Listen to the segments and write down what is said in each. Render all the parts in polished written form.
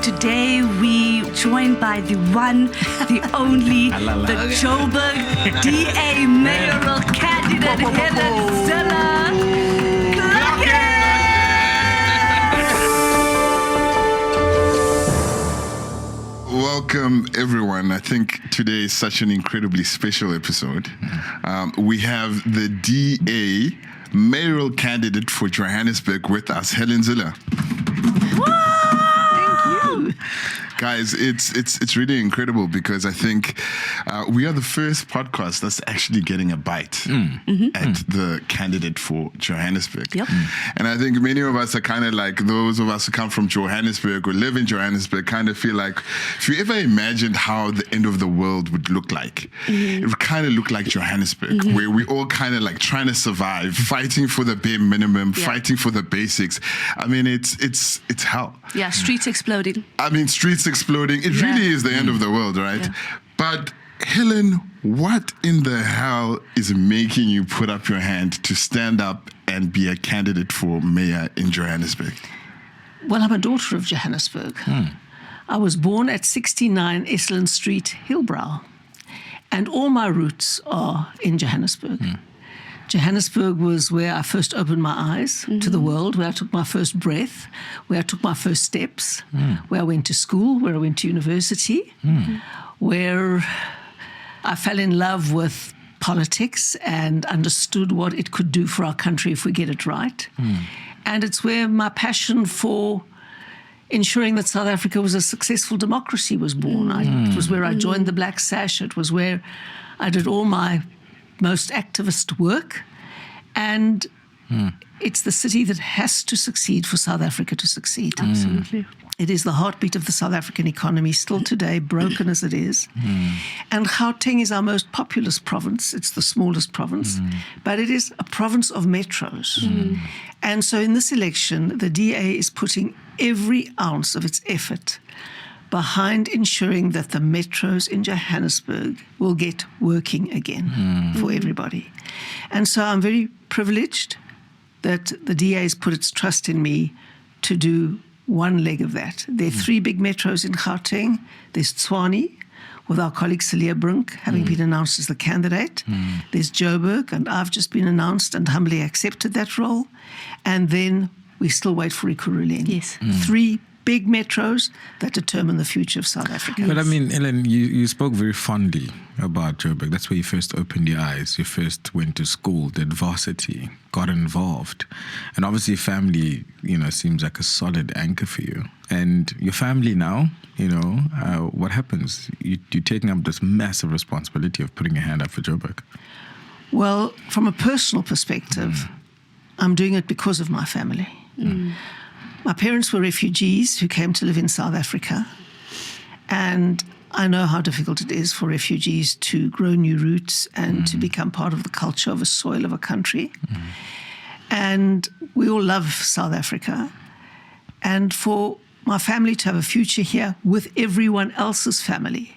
Today we joined by the one, the only, the Joburg DA mayoral candidate, Helen Zille. Clap it! Welcome, everyone. I think today is such an incredibly special episode. We have the DA mayoral candidate for Johannesburg with us, Helen Zille. Guys, it's really incredible because I think we are the first podcast that's actually getting a bite at the candidate for Johannesburg. Yep. And I think many of us are kind of like those of us who come from Johannesburg or live in Johannesburg kind of feel like if you ever imagined how the end of the world would look like, it would kind of look like Johannesburg, where we all kind of like trying to survive, fighting for the bare minimum, fighting for the basics. I mean, it's hell. Yeah, streets exploding. I mean, streets exploding. It really is the end of the world, right? Yeah. But Helen, what in the hell is making you put up your hand to stand up and be a candidate for mayor in Johannesburg? Well, I'm a daughter of Johannesburg. I was born at 69 Esalen Street, Hillbrow, and all my roots are in Johannesburg. Johannesburg was where I first opened my eyes to the world, where I took my first breath, where I took my first steps, where I went to school, where I went to university, where I fell in love with politics and understood what it could do for our country if we get it right. And it's where my passion for ensuring that South Africa was a successful democracy was born. It was where I joined the Black Sash. It was where I did all my most activist work, and it's the city that has to succeed for South Africa to succeed. Absolutely. It is the heartbeat of the South African economy, still today, broken as it is. And Gauteng is our most populous province. It's the smallest province, but it is a province of metros. And so in this election, the DA is putting every ounce of its effort behind ensuring that the metros in Johannesburg will get working again for everybody. And so I'm very privileged that the DA has put its trust in me to do one leg of that. There are three big metros in Gauteng. There's Tshwane, with our colleague Celia Brink having been announced as the candidate. There's Joburg, and I've just been announced and humbly accepted that role. And then we still wait for Ekurhuleni. Yes. Three big metros that determine the future of South Africa. But I mean, Helen, you spoke very fondly about Joburg. That's where you first opened your eyes. You first went to school, did varsity, got involved. And obviously family, seems like a solid anchor for you. And your family now, what happens? You're taking up this massive responsibility of putting your hand up for Joburg. Well, from a personal perspective, I'm doing it because of my family. My parents were refugees who came to live in South Africa, and I know how difficult it is for refugees to grow new roots and to become part of the culture of a soil of a country. And we all love South Africa. And for my family to have a future here with everyone else's family,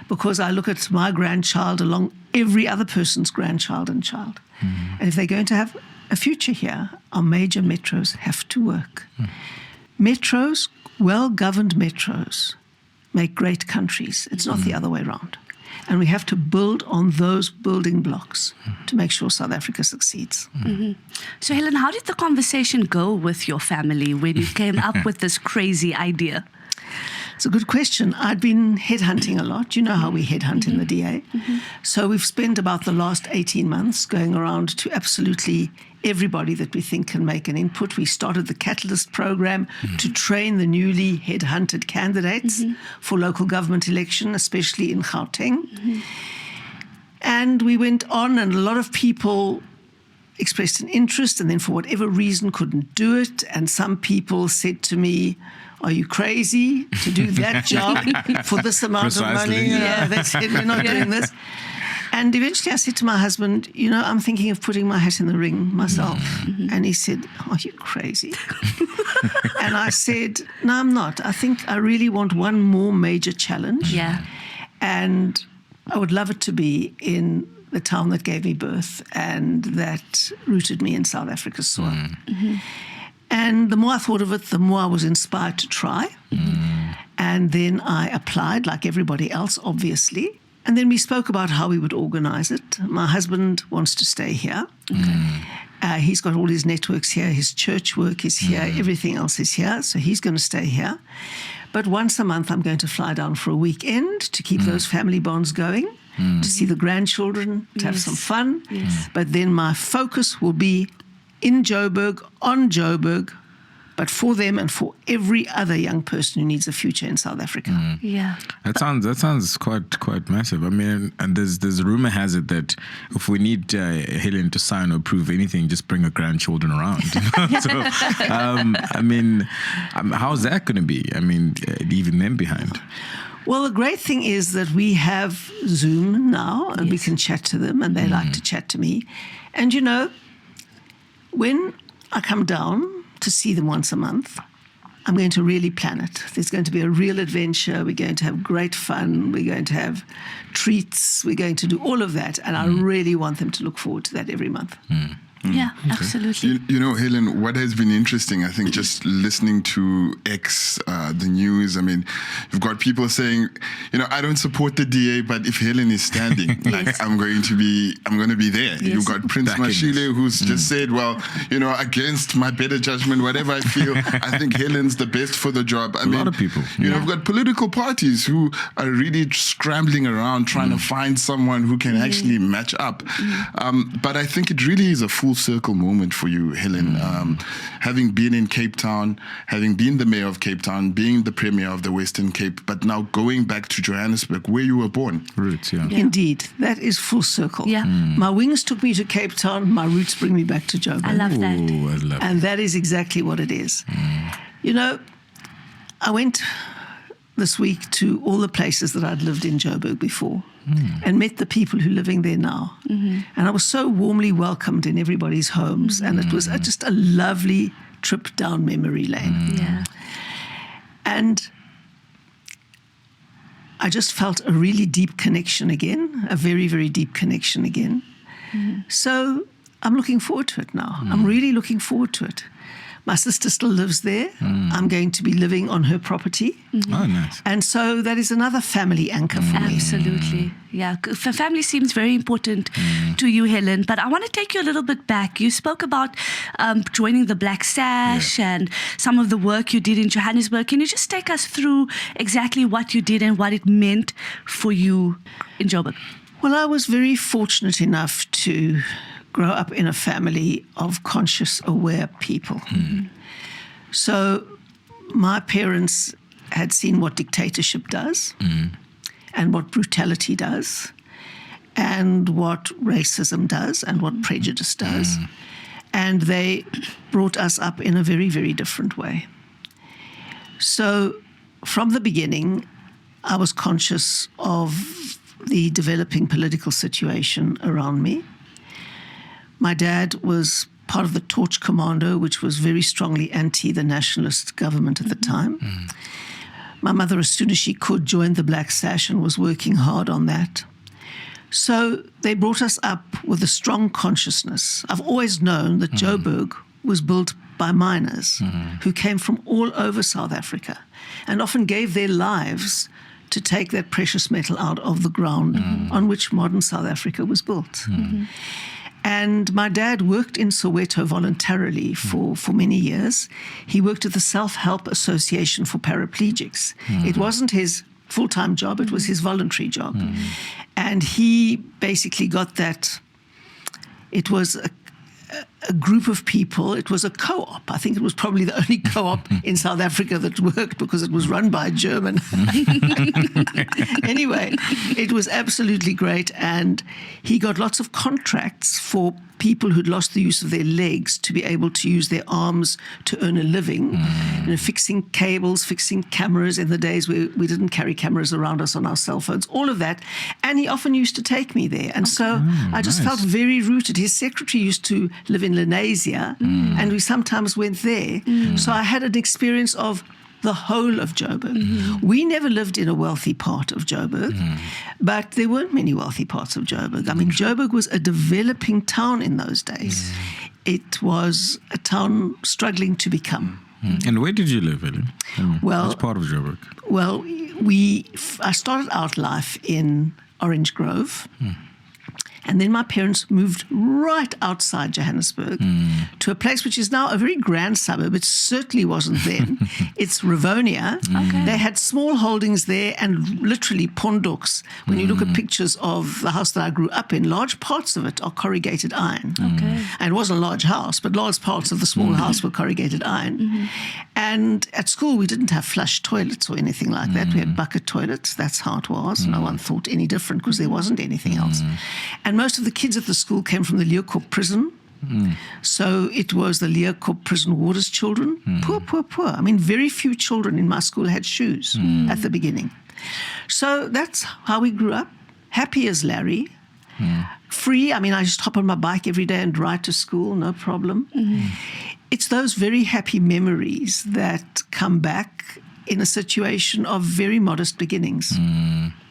because I look at my grandchild along every other person's grandchild and child. And if they're going to have a future here, our major metros have to work. Metros, well-governed metros, make great countries. It's not the other way around. And we have to build on those building blocks to make sure South Africa succeeds. So, Helen, how did the conversation go with your family when you came up with this crazy idea? It's a good question. I'd been headhunting a lot. You know how we headhunt in the DA. So we've spent about the last 18 months going around to absolutely everybody that we think can make an input. We started the Catalyst program to train the newly headhunted candidates for local government election, especially in Gauteng. And we went on, and a lot of people expressed an interest and then for whatever reason couldn't do it. And some people said to me, "Are you crazy to do that job for this amount of money?" Yeah, they said, "We're not doing this." And eventually I said to my husband, I'm thinking of putting my hat in the ring myself. And he said, "Are you crazy?" And I said, "No, I'm not. I think I really want one more major challenge. Yeah. And I would love it to be in the town that gave me birth and that rooted me in South Africa's soil." And the more I thought of it, the more I was inspired to try. And then I applied like everybody else, obviously. And then we spoke about how we would organize it. My husband wants to stay here. He's got all his networks here. His church work is here. Everything else is here. So he's going to stay here. But once a month, I'm going to fly down for a weekend to keep those family bonds going, to see the grandchildren, to have some fun. But then my focus will be in Joburg, on Joburg, but for them and for every other young person who needs a future in South Africa. Yeah. That sounds quite massive. I mean, and there's rumor has it that if we need Helen to sign or approve anything, just bring her grandchildren around. So, I mean, how's that going to be? I mean, leaving them behind. Well, the great thing is that we have Zoom now, and we can chat to them, and they like to chat to me. And you know, when I come down to see them once a month, I'm going to really plan it. There's going to be a real adventure. We're going to have great fun. We're going to have treats. We're going to do all of that. And I really want them to look forward to that every month. Yeah, absolutely. You know, Helen, what has been interesting, I think, just listening to X, the news, I mean, you've got people saying, you know, I don't support the DA, but if Helen is standing, like, I'm going to be there. Yes. You've got Prince Mashile, who's just said, well, you know, against my better judgment, whatever I feel, I think Helen's the best for the job. I mean, lot of people. You know, we've got political parties who are really scrambling around trying to find someone who can actually match up. But I think it really is a full circle moment for you, Helen. Having been in Cape Town, having been the mayor of Cape Town, being the premier of the Western Cape, but now going back to Johannesburg, where you were born. Roots, yeah. Indeed, that is full circle. Yeah. My wings took me to Cape Town. My roots bring me back to Joburg. I love that. Oh, I love And that is exactly what it is. You know, I went this week to all the places that I'd lived in Joburg before and met the people who are living there now. And I was so warmly welcomed in everybody's homes. And it was just a lovely trip down memory lane. Yeah. And I just felt a really deep connection again, a very, very deep connection again. So I'm looking forward to it now. I'm really looking forward to it. My sister still lives there. I'm going to be living on her property. Oh, nice. And so that is another family anchor for me. Absolutely. Yeah. Family seems very important to you, Helen. But I want to take you a little bit back. You spoke about joining the Black Sash and some of the work you did in Johannesburg. Can you just take us through exactly what you did and what it meant for you in Joburg? Well, I was very fortunate enough to grow up in a family of conscious, aware people. So my parents had seen what dictatorship does and what brutality does and what racism does and what prejudice does. And they brought us up in a very, very different way. So from the beginning, I was conscious of the developing political situation around me. My dad was part of the Torch Commando, which was very strongly anti the nationalist government at the time. My mother, as soon as she could, joined the Black Sash and was working hard on that. So they brought us up with a strong consciousness. I've always known that Joburg was built by miners who came from all over South Africa and often gave their lives to take that precious metal out of the ground on which modern South Africa was built. And my dad worked in Soweto voluntarily for many years. He worked at the Self-Help Association for Paraplegics. It wasn't his full-time job, it was his voluntary job. And he basically got that. It was a group of people. It was a co-op. I think it was probably the only co-op in South Africa that worked because it was run by a German. Anyway, it was absolutely great. And he got lots of contracts for people who'd lost the use of their legs to be able to use their arms to earn a living, you know, fixing cables, fixing cameras in the days where we didn't carry cameras around us on our cell phones, all of that. And he often used to take me there. And so I just felt very rooted. His secretary used to live in Lenasia, and we sometimes went there. So I had an experience of the whole of Joburg. We never lived in a wealthy part of Joburg, but there weren't many wealthy parts of Joburg. I mean, Joburg was a developing town in those days. It was a town struggling to become. And where did you live, Helen? Well- which part of Joburg? Well, I started out life in Orange Grove. And then my parents moved right outside Johannesburg to a place which is now a very grand suburb. It certainly wasn't then. It's Rivonia. Okay. They had small holdings there and literally pondoks. When you look at pictures of the house that I grew up in, large parts of it are corrugated iron. Okay. And it wasn't a large house, but large parts of the small house were corrugated iron. And at school, we didn't have flush toilets or anything like that. We had bucket toilets. That's how it was. No one thought any different because there wasn't anything else. And most of the kids at the school came from the Leeuwkop prison. So it was the Leeuwkop prison warders' children. Poor, poor, poor. I mean, very few children in my school had shoes at the beginning. So that's how we grew up. Happy as Larry. Free. I mean, I just hop on my bike every day and ride to school, no problem. It's those very happy memories that come back in a situation of very modest beginnings.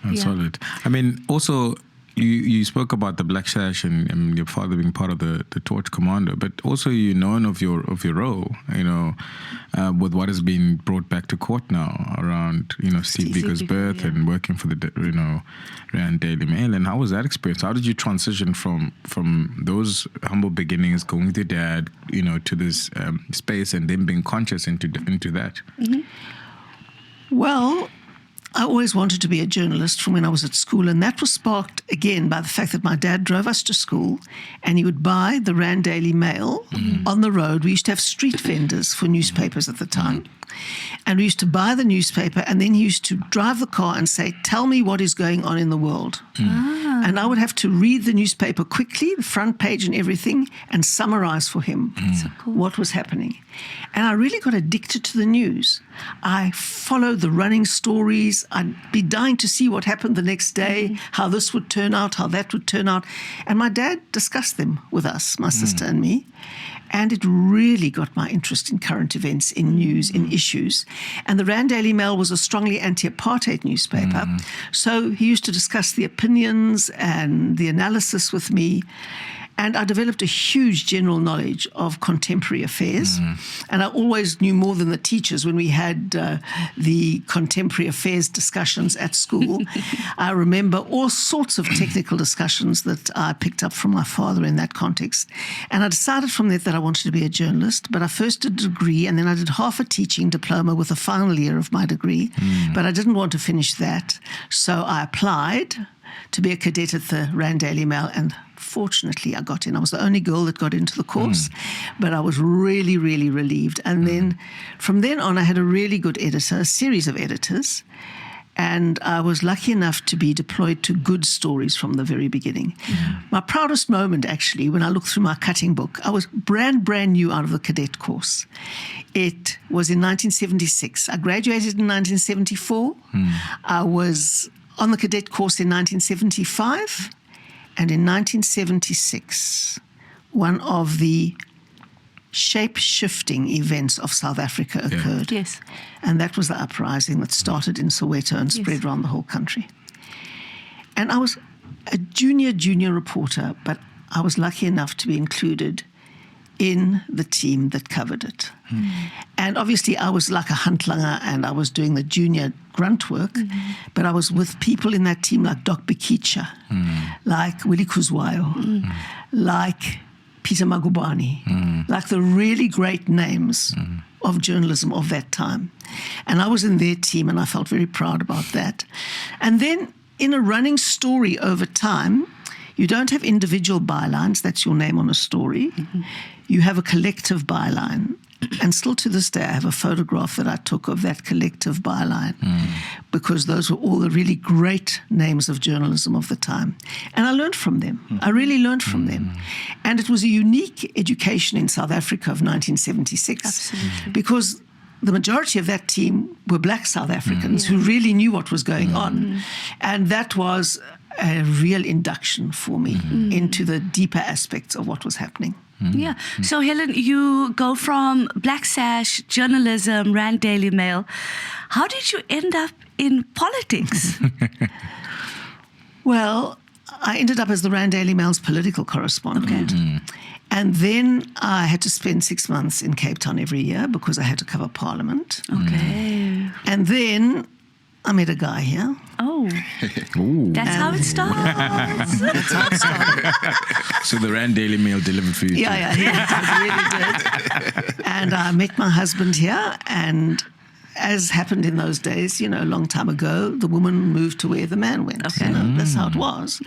That's solid. I mean, also, you spoke about the Black Sash and your father being part of the Torch Commando, but also you're known of your role, with what has been brought back to court now around, Steve Biko's birth and working for the, Rand Daily Mail. And how was that experience? How did you transition from those humble beginnings, going with your dad, to this space, and then being conscious into that? Well, I always wanted to be a journalist from when I was at school, and that was sparked again by the fact that my dad drove us to school and he would buy the Rand Daily Mail on the road. We used to have street vendors for newspapers at the time. And we used to buy the newspaper, and then he used to drive the car and say, "Tell me what is going on in the world." And I would have to read the newspaper quickly, the front page and everything, and summarize for him what was happening. And I really got addicted to the news. I followed the running stories. I'd be dying to see what happened the next day, how this would turn out, how that would turn out. And my dad discussed them with us, my sister and me. And it really got my interest in current events, in news, in issues. And the Rand Daily Mail was a strongly anti-apartheid newspaper. So he used to discuss the opinions and the analysis with me. And I developed a huge general knowledge of contemporary affairs. And I always knew more than the teachers when we had the contemporary affairs discussions at school. I remember all sorts of technical discussions that I picked up from my father in that context. And I decided from that I wanted to be a journalist. But I first did a degree, and then I did half a teaching diploma with the final year of my degree. But I didn't want to finish that. So I applied to be a cadet at the Rand Daily Mail, and fortunately I got in. I was the only girl that got into the course, but I was really, really relieved. And then from then on, I had a really good editor, a series of editors, and I was lucky enough to be deployed to good stories from the very beginning. My proudest moment, actually, when I looked through my cutting book, I was brand new out of the cadet course. It was in 1976. I graduated in 1974. I was on the cadet course in 1975, and in 1976, one of the shape-shifting events of South Africa occurred. Yes. And that was the uprising that started in Soweto and spread around the whole country. And I was a junior reporter, but I was lucky enough to be included in the team that covered it. And obviously I was like a huntlanger, and I was doing the junior grunt work, but I was with people in that team like Doc Bikicha, like Willie Kuzwayo, like Peter Magubani, like the really great names of journalism of that time. And I was in their team, and I felt very proud about that. And then in a running story over time, you don't have individual bylines, that's your name on a story. You have a collective byline. And still to this day, I have a photograph that I took of that collective byline, because those were all the really great names of journalism of the time. And I learned from them. I really learned from them. And it was a unique education in South Africa of 1976. Absolutely. Because the majority of that team were black South Africans who really knew what was going on. And that was a real induction for me into the deeper aspects of what was happening. Yeah. So, Helen, you go from Black Sash, journalism, Rand Daily Mail. How did you end up in politics? Well, I ended up as the Rand Daily Mail's political correspondent. And then I had to spend 6 months in Cape Town every year because I had to cover Parliament. Okay. And then I met a guy here. Oh, Ooh. that's how it starts. That's how it started. So the Rand Daily Mail delivered for you. Yeah, too. it really did. And I met my husband here, and as happened in those days, a long time ago, the woman moved to where the man went. Okay. That's how it was.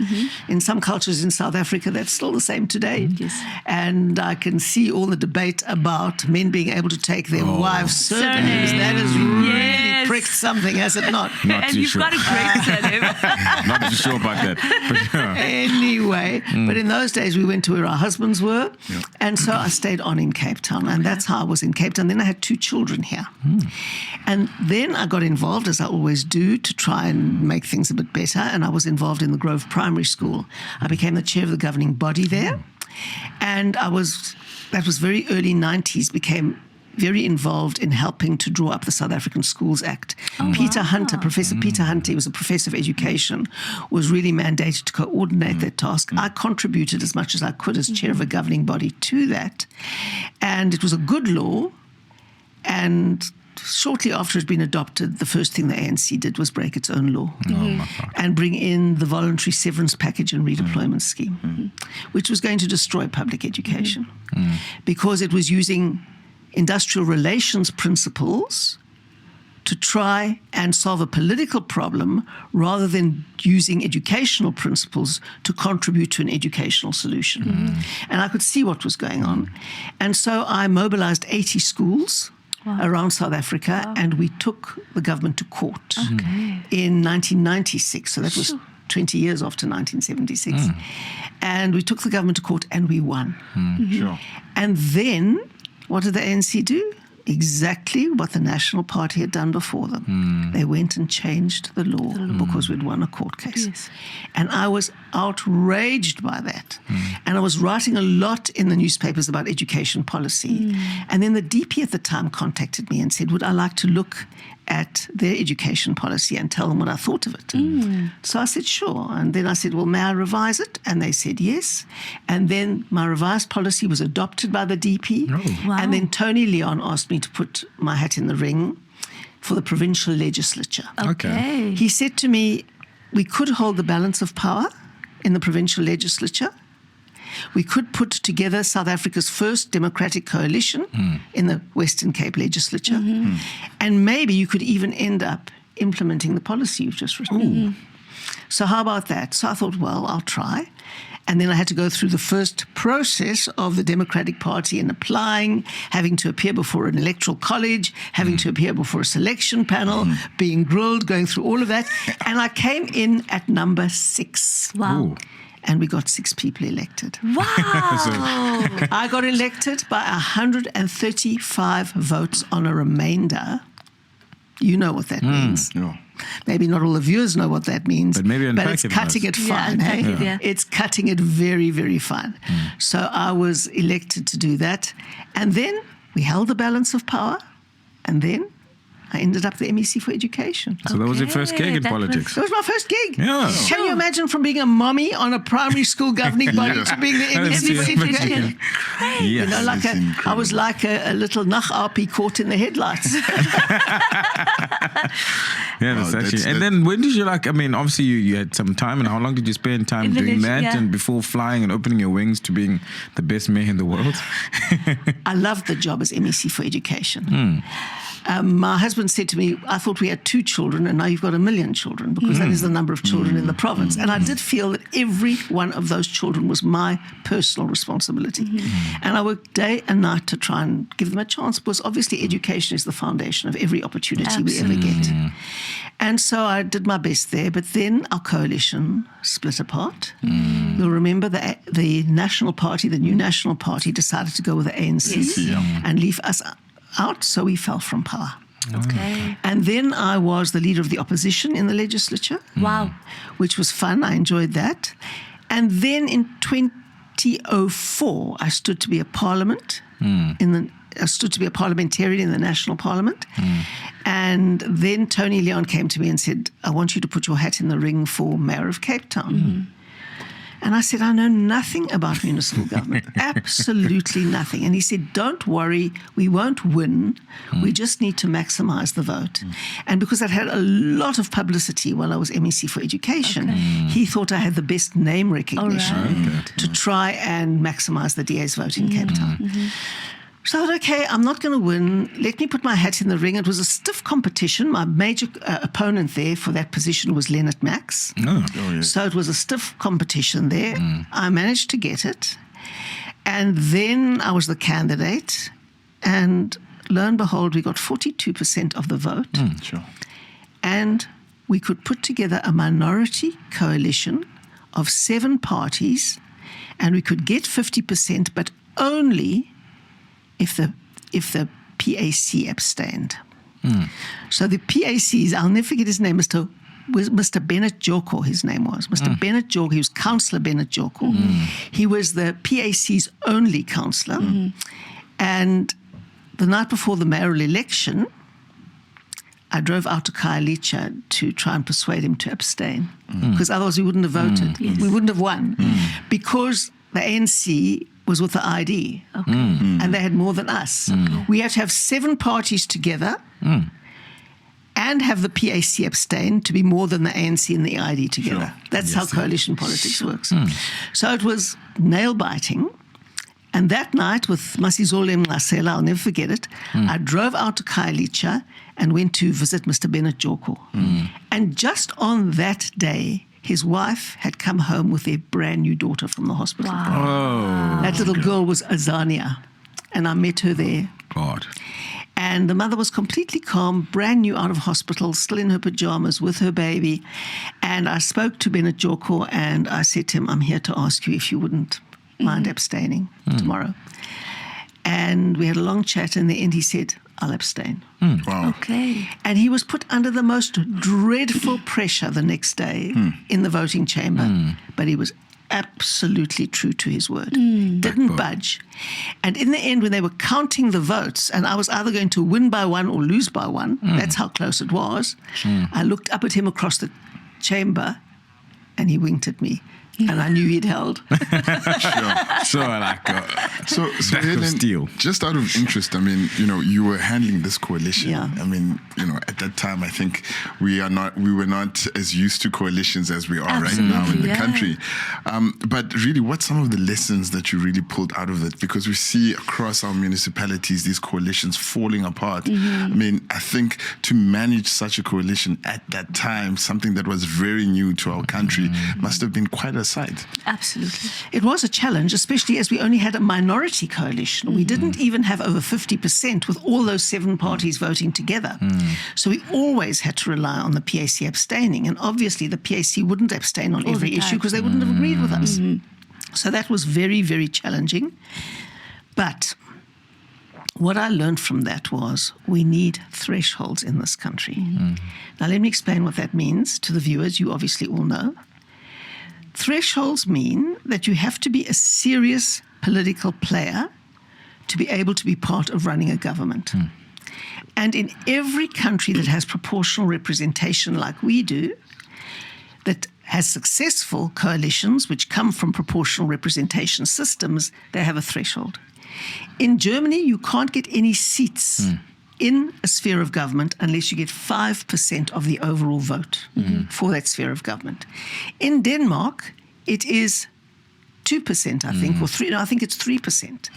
In some cultures in South Africa, that's still the same today. Yes. And I can see all the debate about men being able to take their wives' surnames. Surname. That has really Yes. pricked something, has it not? Not And too you've sure. got a great surname. Not too sure about that. But, yeah. Anyway, but in those days we went to where our husbands were, and so I stayed on in Cape Town, and that's how I was in Cape Town. Then I had 2 children here, and then I got involved, as I always do, to try and make things a bit better, and I was involved in the Grove Primary School. I became the chair of the governing body there, and that was very early 90s, became very involved in helping to draw up the South African Schools Act. Peter Hunter, Professor Peter Hunter, he was a professor of education, was really mandated to coordinate that task. I contributed as much as I could as chair of a governing body to that. And it was a good law. And shortly after it had been adopted, the first thing the ANC did was break its own law and bring in the voluntary severance package and redeployment scheme, which was going to destroy public education because it was using industrial relations principles to try and solve a political problem rather than using educational principles to contribute to an educational solution. And I could see what was going on. And so I mobilized 80 schools around South Africa, and we took the government to court in 1996. So that was 20 years after 1976. And we took the government to court and we won. Sure. And then what did the ANC do? Exactly what the National Party had done before them. They went and changed the law because we'd won a court case. Yes. And I was outraged by that. And I was writing a lot in the newspapers about education policy. And then the DP at the time contacted me and said, would I like to look at their education policy and tell them what I thought of it? So I said, sure. And then I said, well, may I revise it? And they said, yes. And then my revised policy was adopted by the DP. Wow. And then Tony Leon asked me to put my hat in the ring for the provincial legislature. Okay. He said to me, we could hold the balance of power in the provincial legislature. We could put together South Africa's first democratic coalition in the Western Cape legislature. And maybe you could even end up implementing the policy you've just written. So how about that? So I thought, well, I'll try. And then I had to go through the first process of the Democratic Party in applying, having to appear before an electoral college, having to appear before a selection panel, being grilled, going through all of that. And I came in at number 6. Wow. Ooh. And we got 6 people elected. Wow. I got elected by 135 votes on a remainder. You know what that means. Yeah. Maybe not all the viewers know what that means. But maybe unpack it's it cutting for it us. fine. Yeah, Hey? unpack it, yeah. It's cutting it very, very fine. So I was elected to do that. And then we held the balance of power. And then I ended up the MEC for Education. So that was your first gig in that politics. That was my first gig. Yeah. Can you imagine from being a mommy on a primary school governing body to being the MEC for Education? Yes. You know, like It's I was like a little Nachapi caught in the headlights. Yeah, that's Wow, actually. that's- And then when did you obviously you had some time, and how long did you spend time In doing village, that yeah. and before flying and opening your wings to being the best mayor in the world? I loved the job as MEC for Education. My husband said to me, I thought we had 2 children and now you've got 1 million children because that is the number of children in the province. And I did feel that every one of those children was my personal responsibility. And I worked day and night to try and give them a chance because obviously education is the foundation of every opportunity we ever get. And so I did my best there, but then our coalition split apart. You'll remember the National Party, the new National Party, decided to go with the ANC and leave us out, so we fell from power. Okay. And then I was the leader of the opposition in the legislature. Wow. Which was fun. I enjoyed that. And then in 2004, I stood to be a parliament I stood to be a parliamentarian in the National Parliament. And then Tony Leon came to me and said, I want you to put your hat in the ring for Mayor of Cape Town. And I said, I know nothing about municipal government, absolutely nothing. And he said, don't worry, we won't win. We just need to maximize the vote. And because I'd had a lot of publicity while I was MEC for Education, he thought I had the best name recognition to try and maximize the DA's vote in Cape Town. So I thought, okay, I'm not going to win. Let me put my hat in the ring. It was a stiff competition. My major opponent there for that position was Leonard Max. So it was a stiff competition there. I managed to get it. And then I was the candidate. And lo and behold, we got 42% of the vote. Sure. And we could put together a minority coalition of 7 parties. And we could get 50%, but only if the PAC abstained. So the PACs, I'll never forget his name, Mr. Bennett Joko, his name was. Mr. Bennett Joko, he was Councillor Bennett Joko. He was the PAC's only councillor. And the night before the mayoral election, I drove out to Khayelitsha to try and persuade him to abstain, because otherwise we wouldn't have voted. We wouldn't have won, because the ANC was with the ID, and they had more than us. We had to have 7 parties together and have the PAC abstain to be more than the ANC and the ID together. That's how coalition politics works. So it was nail-biting. And that night with Masizole Mnqasela, I'll never forget it, I drove out to Khayelitsha and went to visit Mr. Bennett Joko. And just on that day, his wife had come home with their brand new daughter from the hospital. That little girl was Azania, and I met her there. And the mother was completely calm, brand new out of hospital, still in her pajamas with her baby. And I spoke to Bennett Joko, and I said to him, I'm here to ask you if you wouldn't mind abstaining tomorrow. And we had a long chat, and in the end he said, I'll abstain. Okay. And he was put under the most dreadful pressure the next day in the voting chamber. But he was absolutely true to his word. Didn't budge. And in the end, when they were counting the votes, and I was either going to win by 1 or lose by 1, that's how close it was, I looked up at him across the chamber, and he winked at me. And I knew he'd held. So Helen, steel. Just out of interest, I mean, you were handling this coalition. I mean, at that time, I think we were not as used to coalitions as we are right now in the country. But really, what's some of the lessons that you really pulled out of it? Because we see across our municipalities these coalitions falling apart. I mean, I think to manage such a coalition at that time, something that was very new to our country, must have been quite a sight. Absolutely. It was a challenge, especially as we only had a minority coalition. We didn't even have over 50% with all those 7 parties voting together. So we always had to rely on the PAC abstaining. And obviously the PAC wouldn't abstain on every issue because they wouldn't have agreed with us. So that was very, very challenging. But what I learned from that was we need thresholds in this country. Now let me explain what that means to the viewers. You obviously all know. Thresholds mean that you have to be a serious political player to be able to be part of running a government. And in every country that has proportional representation like we do, that has successful coalitions which come from proportional representation systems, they have a threshold. In Germany, you can't get any seats in a sphere of government unless you get 5% of the overall vote for that sphere of government. In Denmark, it is 2%, I think, or 3. No, I think it's 3%.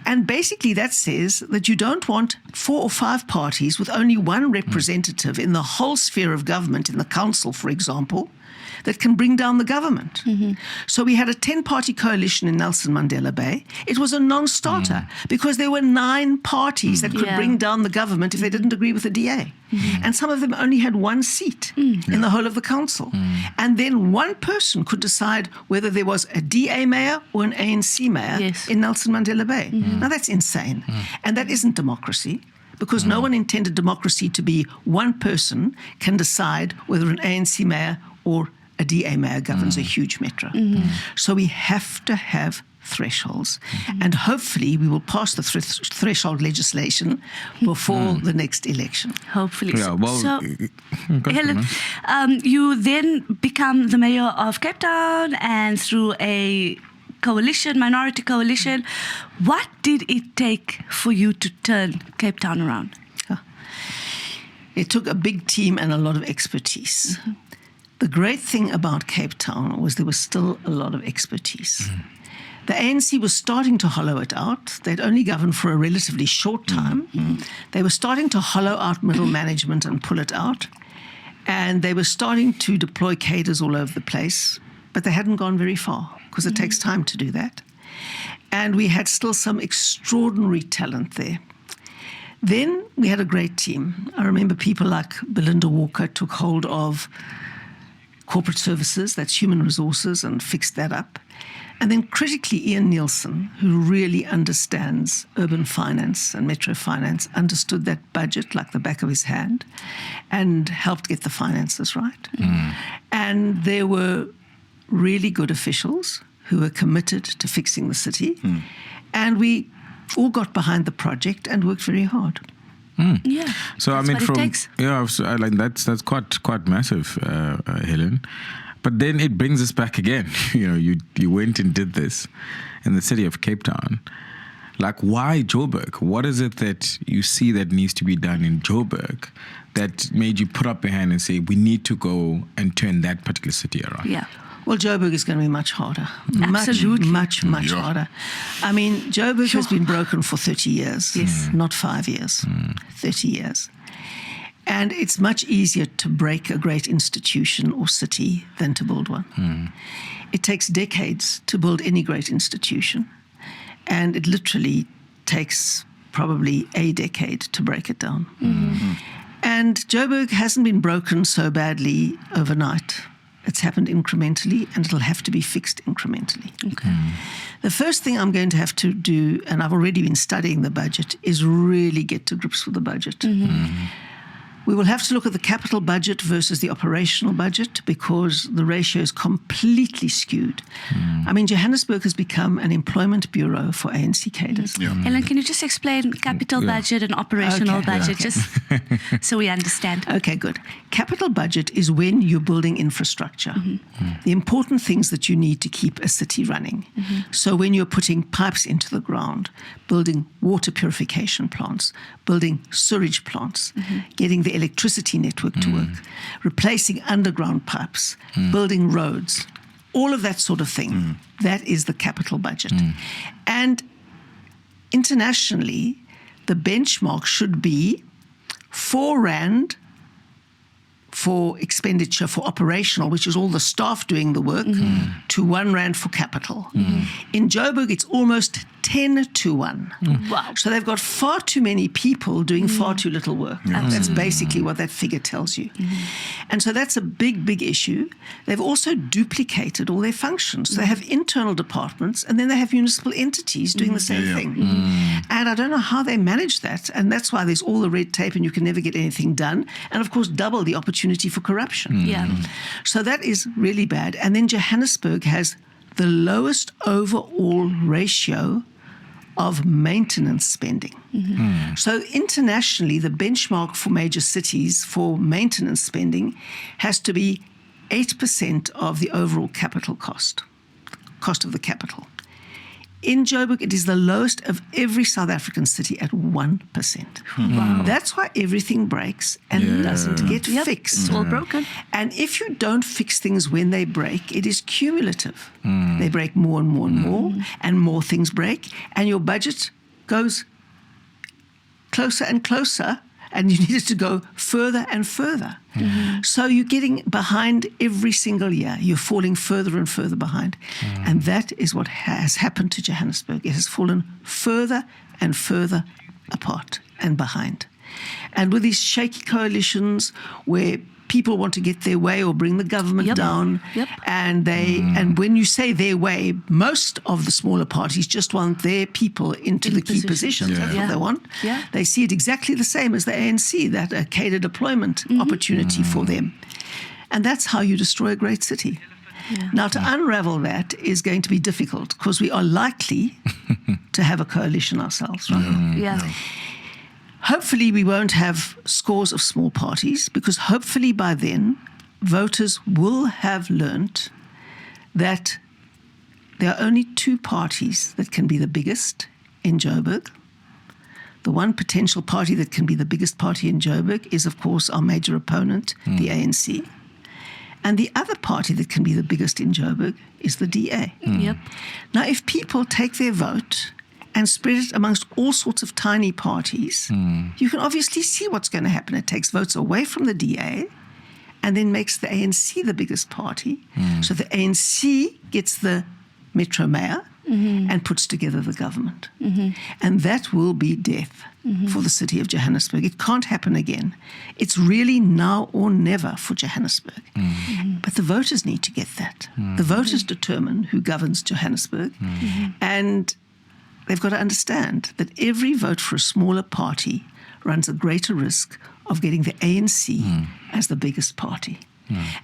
And basically that says that you don't want 4 or 5 parties with only one representative in the whole sphere of government, in the council, for example, that can bring down the government. So we had a 10-party coalition in Nelson Mandela Bay. It was a non-starter because there were 9 parties that could bring down the government if they didn't agree with the DA. And some of them only had 1 seat in the whole of the council. And then one person could decide whether there was a DA mayor or an ANC mayor in Nelson Mandela Bay. Now that's insane. And that isn't democracy. Because no one intended democracy to be one person can decide whether an ANC mayor or a DA mayor governs a huge metro. So we have to have thresholds. And hopefully we will pass the threshold legislation before the next election. Hopefully. Yeah, well, so go for it, Helen, man. you then become the mayor of Cape Town, and through a coalition, minority coalition, what did it take for you to turn Cape Town around? It took a big team and a lot of expertise. The great thing about Cape Town was there was still a lot of expertise. The ANC was starting to hollow it out. They'd only governed for a relatively short time. They were starting to hollow out middle management and pull it out. And they were starting to deploy cadres all over the place, but they hadn't gone very far because it takes time to do that. And we had still some extraordinary talent there. Then we had a great team. I remember people like Belinda Walker took hold of corporate services, that's human resources, and fixed that up. And then critically, Ian Nielsen, who really understands urban finance and metro finance, understood that budget like the back of his hand and helped get the finances right. And there were really good officials who were committed to fixing the city. And we all got behind the project and worked very hard. Yeah. So that's I mean, what it from takes. that's quite massive, Helen. But then it brings us back again. You went and did this in the city of Cape Town. Like, why Joburg? What is it that you see that needs to be done in Joburg that made you put up your hand and say, we need to go and turn that particular city around? Yeah. Well, Joburg is going to be much harder. Absolutely. Much harder. I mean, Joburg has been broken for 30 years. Yes. Not 5 years, 30 years. And it's much easier to break a great institution or city than to build one. It takes decades to build any great institution. And it literally takes probably a decade to break it down. And Joburg hasn't been broken so badly overnight. It's happened incrementally, and it'll have to be fixed incrementally. Okay. The first thing I'm going to have to do, and I've already been studying the budget, is really get to grips with the budget. We will have to look at the capital budget versus the operational budget because the ratio is completely skewed. I mean, Johannesburg has become an employment bureau for ANC cadres. Helen, can you just explain capital budget and operational budget, just so we understand? Okay, good. Capital budget is when you're building infrastructure, the important things that you need to keep a city running. So when you're putting pipes into the ground, building water purification plants, building sewage plants, getting the electricity network to work, replacing underground pipes, building roads, all of that sort of thing. That is the capital budget. And internationally, the benchmark should be 4 Rand for expenditure for operational, which is all the staff doing the work, to 1 Rand for capital. In Joburg, it's almost 10 to 1. Wow. So they've got far too many people doing far too little work. That's basically what that figure tells you. And so that's a big, big issue. They've also duplicated all their functions. They have internal departments, and then they have municipal entities doing the same thing. And I don't know how they manage that. And that's why there's all the red tape and you can never get anything done. And of course, double the opportunity for corruption. So that is really bad. And then Johannesburg has the lowest overall ratio of maintenance spending. So internationally, the benchmark for major cities for maintenance spending has to be 8% of the overall capital cost of the capital. In Joburg, it is the lowest of every South African city at 1%. Wow. That's why everything breaks and doesn't get fixed. It's all broken. And if you don't fix things when they break, it is cumulative. They break more and more and more things break, and your budget goes closer and closer, and you need it to go further and further. So you're getting behind every single year. You're falling further and further behind. And that is what has happened to Johannesburg. It has fallen further and further apart and behind. And with these shaky coalitions where people want to get their way or bring the government down, and and when you say their way, most of the smaller parties just want their people into the key positions. That's what they want. They see it exactly the same as the ANC, that a cadre deployment opportunity for them. And that's how you destroy a great city. Yeah. Now, to unravel that is going to be difficult because we are likely to have a coalition ourselves, right? Yeah. Hopefully, we won't have scores of small parties because hopefully by then, voters will have learnt that there are only two parties that can be the biggest in Joburg. The one potential party that can be the biggest party in Joburg is, of course, our major opponent, the ANC. And the other party that can be the biggest in Joburg is the DA. Yep. Now, if people take their vote and spread it amongst all sorts of tiny parties, you can obviously see what's going to happen. It takes votes away from the DA and then makes the ANC the biggest party. So the ANC gets the Metro Mayor and puts together the government. And that will be death for the city of Johannesburg. It can't happen again. It's really now or never for Johannesburg. But the voters need to get that. The voters determine who governs Johannesburg. And they've got to understand that every vote for a smaller party runs a greater risk of getting the ANC as the biggest party.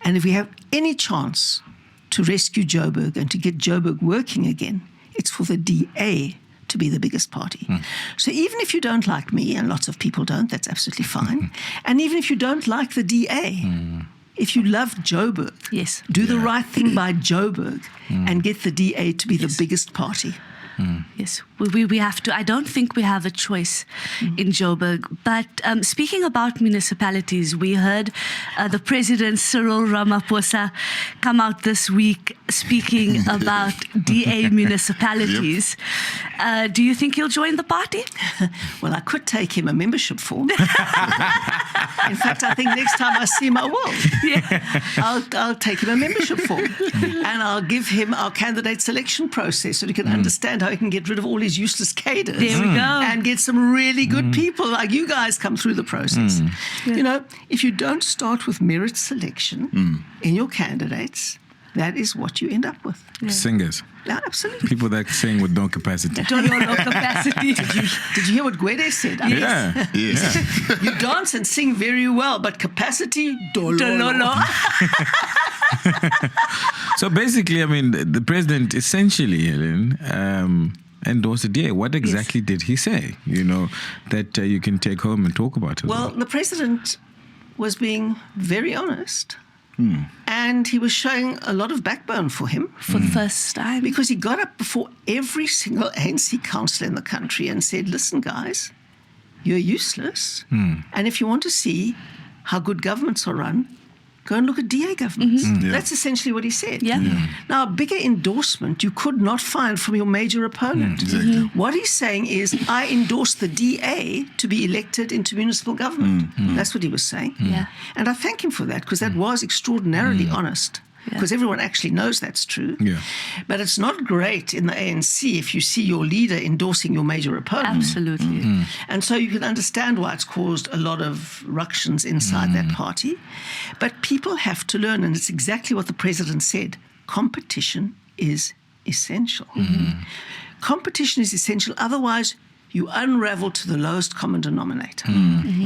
And if we have any chance to rescue Joburg and to get Joburg working again, it's for the DA to be the biggest party. So even if you don't like me, and lots of people don't, that's absolutely fine. And even if you don't like the DA, if you love Joburg, Yes. do the right thing by Joburg and get the DA to be the biggest party. Yes, we have to. I don't think we have a choice in Joburg. But speaking about municipalities, we heard the President, Cyril Ramaphosa, come out this week speaking about DA municipalities. Do you think he'll join the party? Well, I could take him a membership form. In fact, I think next time I see him, I will. Yeah. I'll take him a membership form and I'll give him our candidate selection process so he can understand how he can get rid of all his useless cadres. There we go. And get some really good people like you guys come through the process. You know, if you don't start with merit selection in your candidates, that is what you end up with. Singers. Yeah, absolutely. People that sing with no capacity. Don't know no capacity. Did you hear what Gwede said? Yeah. Yes. You dance and sing very well, but capacity, Dololo. So basically, I mean, the president essentially, Helen, endorsed the DA. What exactly did he say, you know, that you can take home and talk about? Well, the president was being very honest. And he was showing a lot of backbone for him. For the first time. Because he got up before every single ANC councillor in the country and said, listen, guys, you're useless. And if you want to see how good governments are run, go and look at DA governments. That's essentially what he said. Now, a bigger endorsement you could not find from your major opponent. Exactly. What he's saying is, I endorse the DA to be elected into municipal government. That's what he was saying. And I thank him for that, because that was extraordinarily honest. Because everyone actually knows that's true. But it's not great in the ANC if you see your leader endorsing your major opponent. Absolutely. And so you can understand why it's caused a lot of ructions inside that party. But people have to learn, and it's exactly what the president said. Competition is essential. Competition is essential. Otherwise, you unravel to the lowest common denominator.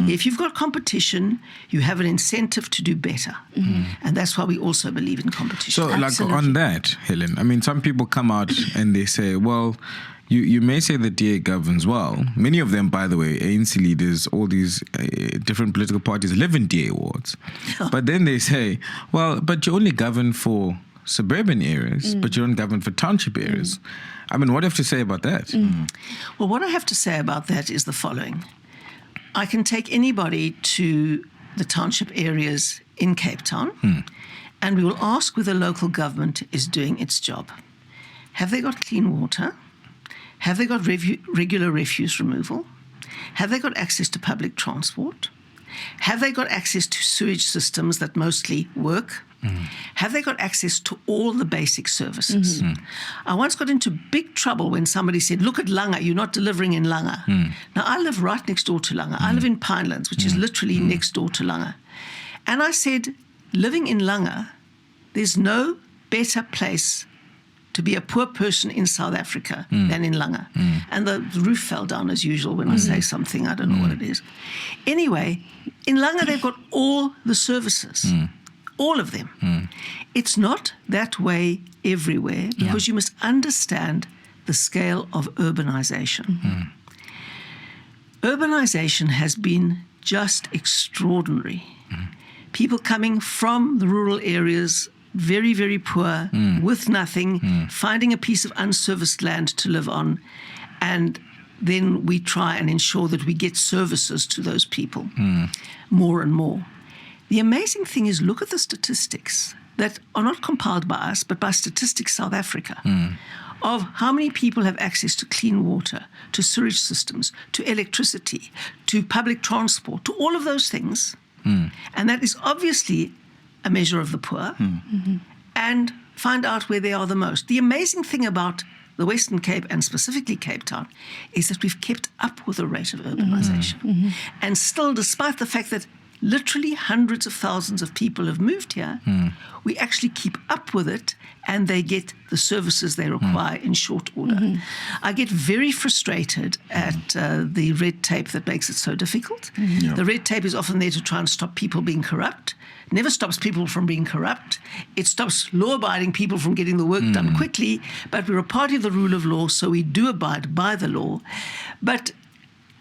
If you've got competition, you have an incentive to do better. And that's why we also believe in competition. So, like on that, Helen, I mean, some people come out and they say, well, you may say the DA governs well. Many of them, by the way, ANC leaders, all these different political parties live in DA wards. But then they say, well, but you only govern for suburban areas, but you don't govern for township areas. I mean, what do you have to say about that? Well, what I have to say about that is the following. I can take anybody to the township areas in Cape Town, and we will ask whether local government is doing its job. Have they got clean water? Have they got regular refuse removal? Have they got access to public transport? Have they got access to sewage systems that mostly work? Have they got access to all the basic services? I once got into big trouble when somebody said, look at Langa, you're not delivering in Langa. Now, I live right next door to Langa. I live in Pinelands, which is literally next door to Langa. And I said, living in Langa, there's no better place to be a poor person in South Africa than in Langa. And the roof fell down as usual when I say something, I don't know what it is. Anyway, in Langa, they've got all the services. all of them. It's not that way everywhere because you must understand the scale of urbanization. Urbanization has been just extraordinary. People coming from the rural areas, very, very poor, with nothing, finding a piece of unserviced land to live on, and then we try and ensure that we get services to those people more and more. The amazing thing is, look at the statistics that are not compiled by us, but by Statistics South Africa, of how many people have access to clean water, to sewage systems, to electricity, to public transport, to all of those things. And that is obviously a measure of the poor, and find out where they are the most. The amazing thing about the Western Cape, and specifically Cape Town, is that we've kept up with the rate of urbanization. And still, despite the fact that literally hundreds of thousands of people have moved here, we actually keep up with it, and they get the services they require in short order. I get very frustrated at the red tape that makes it so difficult. The red tape is often there to try and stop people being corrupt. It never stops people from being corrupt. It stops law-abiding people from getting the work done quickly, but we're a party of the rule of law, so we do abide by the law. But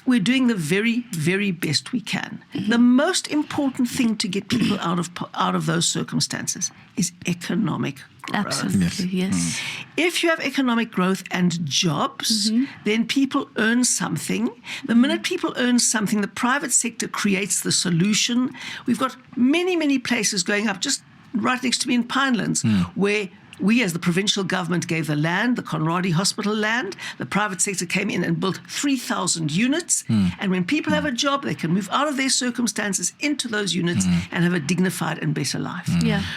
we're doing the very, very best we can. The most important thing to get people out of those circumstances is economic growth. Absolutely, yes. If you have economic growth and jobs, then people earn something. The minute people earn something, the private sector creates the solution. We've got many, many places going up, just right next to me in Pinelands, where we, as the provincial government, gave the land, the Conradi Hospital land. The private sector came in and built 3,000 units. And when people have a job, they can move out of their circumstances into those units and have a dignified and better life.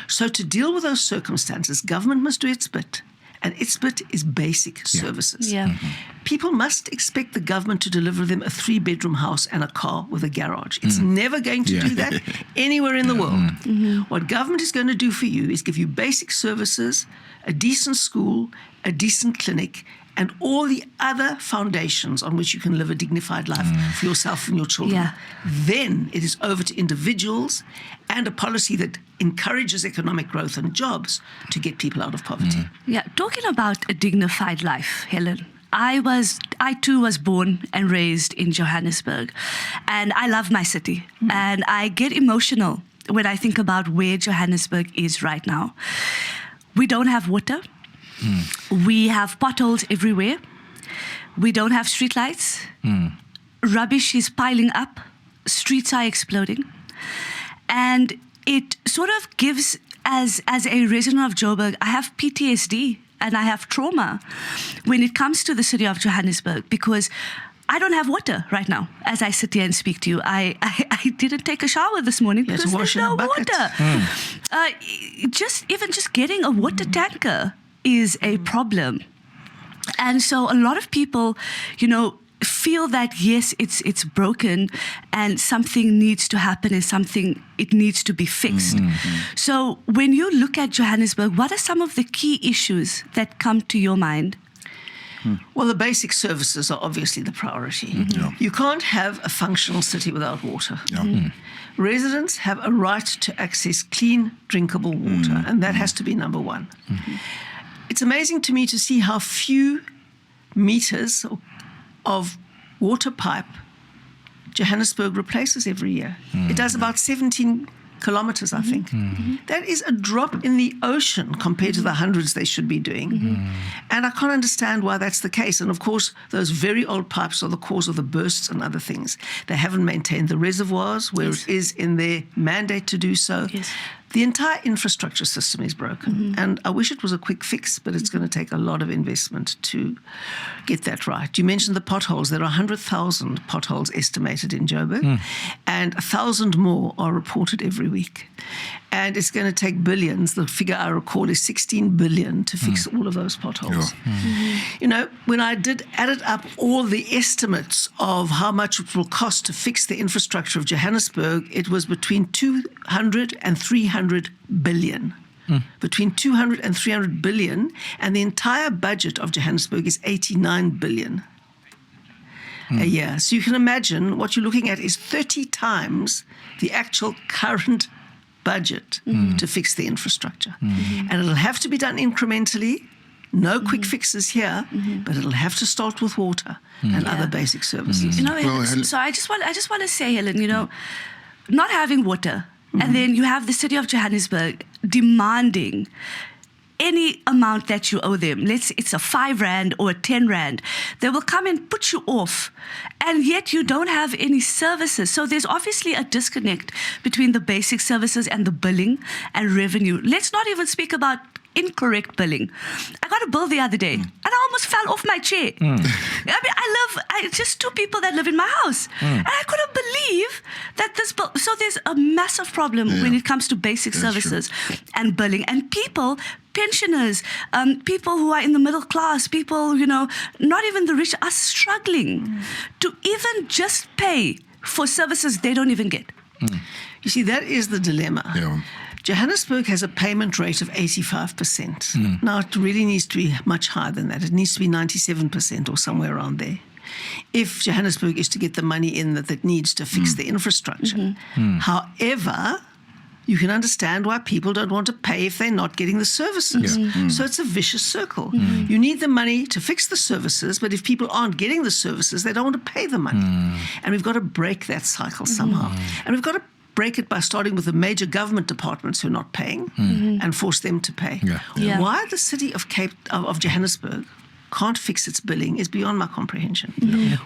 So to deal with those circumstances, government must do its bit. And its bit is basic services. People must expect the government to deliver them a 3-bedroom house and a car with a garage. It's never going to do that anywhere in the world. What government is going to do for you is give you basic services, a decent school, a decent clinic, and all the other foundations on which you can live a dignified life for yourself and your children. Then it is over to individuals and a policy that encourages economic growth and jobs to get people out of poverty. Talking about a dignified life, Helen. I too was born and raised in Johannesburg, and I love my city, and I get emotional when I think about where Johannesburg is right now. We don't have water. We have potholes everywhere. We don't have streetlights. Rubbish is piling up. Streets are exploding. And it sort of gives, as a resident of Joburg, I have PTSD and I have trauma when it comes to the city of Johannesburg, because I don't have water right now as I sit here and speak to you. I didn't take a shower this morning because there's no water. Just getting a water tanker is a problem. And so a lot of people, feel that, yes, it's broken and something needs to happen and it needs to be fixed. So when you look at Johannesburg, what are some of the key issues that come to your mind? Well, the basic services are obviously the priority. You can't have a functional city without water. Residents have a right to access clean, drinkable water, and that has to be number one. It's amazing to me to see how few meters of water pipe Johannesburg replaces every year. It does about 17 kilometers, I think. That is a drop in the ocean compared to the hundreds they should be doing. And I can't understand why that's the case. And of course, those very old pipes are the cause of the bursts and other things. They haven't maintained the reservoirs where it is in their mandate to do so. The entire infrastructure system is broken. And I wish it was a quick fix, but it's going to take a lot of investment to get that right. You mentioned the potholes. There are 100,000 potholes estimated in Joburg, and 1,000 more are reported every week. And it's going to take billions. The figure I recall is 16 billion to fix all of those potholes. When I added up all the estimates of how much it will cost to fix the infrastructure of Johannesburg, it was between 200 and 300 billion. Between 200 and 300 billion, and the entire budget of Johannesburg is 89 billion a year. So you can imagine what you're looking at is 30 times the actual current budget to fix the infrastructure. And it'll have to be done incrementally. No quick fixes here, but it'll have to start with water and other basic services. You know, so I just want to say, Helen, you know, not having water, and then you have the city of Johannesburg demanding any amount that you owe them. It's a 5 rand or a 10 rand. They will come and put you off, and yet you don't have any services. So there's obviously a disconnect between the basic services and the billing and revenue. Let's not even speak about incorrect billing. I got a bill the other day and I almost fell off my chair. I mean, it's just 2 people that live in my house. And I couldn't believe that this bill. So there's a massive problem when it comes to basic services and billing. And people, pensioners, people who are in the middle class, people, you know, not even the rich, are struggling to even just pay for services they don't even get. You see, that is the dilemma. Yeah. Johannesburg has a payment rate of 85%. Now, it really needs to be much higher than that. It needs to be 97% or somewhere around there. If Johannesburg is to get the money in that it needs to fix the infrastructure. However, you can understand why people don't want to pay if they're not getting the services. So it's a vicious circle. You need the money to fix the services, but if people aren't getting the services, they don't want to pay the money. And we've got to break that cycle somehow. And we've got to break it by starting with the major government departments who are not paying and force them to pay. Why the city of Johannesburg can't fix its billing is beyond my comprehension.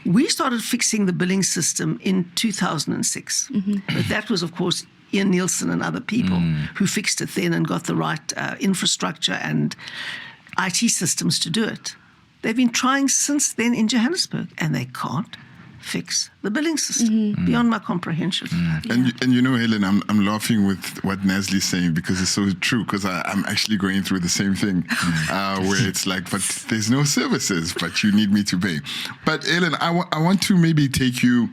We started fixing the billing system in 2006. But that was, of course, Ian Nielsen and other people who fixed it then and got the right infrastructure and IT systems to do it. They've been trying since then in Johannesburg, and they can't fix the billing system beyond my comprehension. And you know, Helen, I'm laughing with what Naslie's saying because it's so true, because I'm actually going through the same thing where it's like, but there's no services, but you need me to pay. But Helen, I want to maybe take you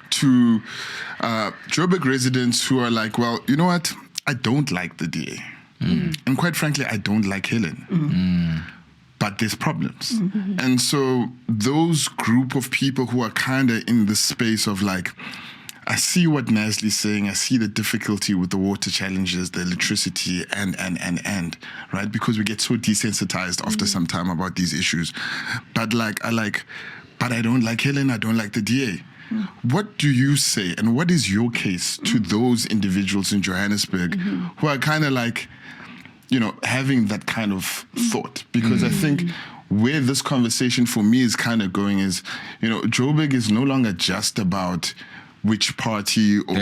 to Joburg residents who are like, well, you know what? I don't like the DA. And quite frankly, I don't like Helen. But there's problems. And so those group of people who are kind of in the space of like, I see what Naslie's saying, I see the difficulty with the water challenges, the electricity, and right? Because we get so desensitized after some time about these issues. But but I don't like Helen, I don't like the DA. What do you say, and what is your case to those individuals in Johannesburg who are kind of like, you know, having that kind of thought? Because I think where this conversation for me is kind of going is, you know, Joburg is no longer just about which party or,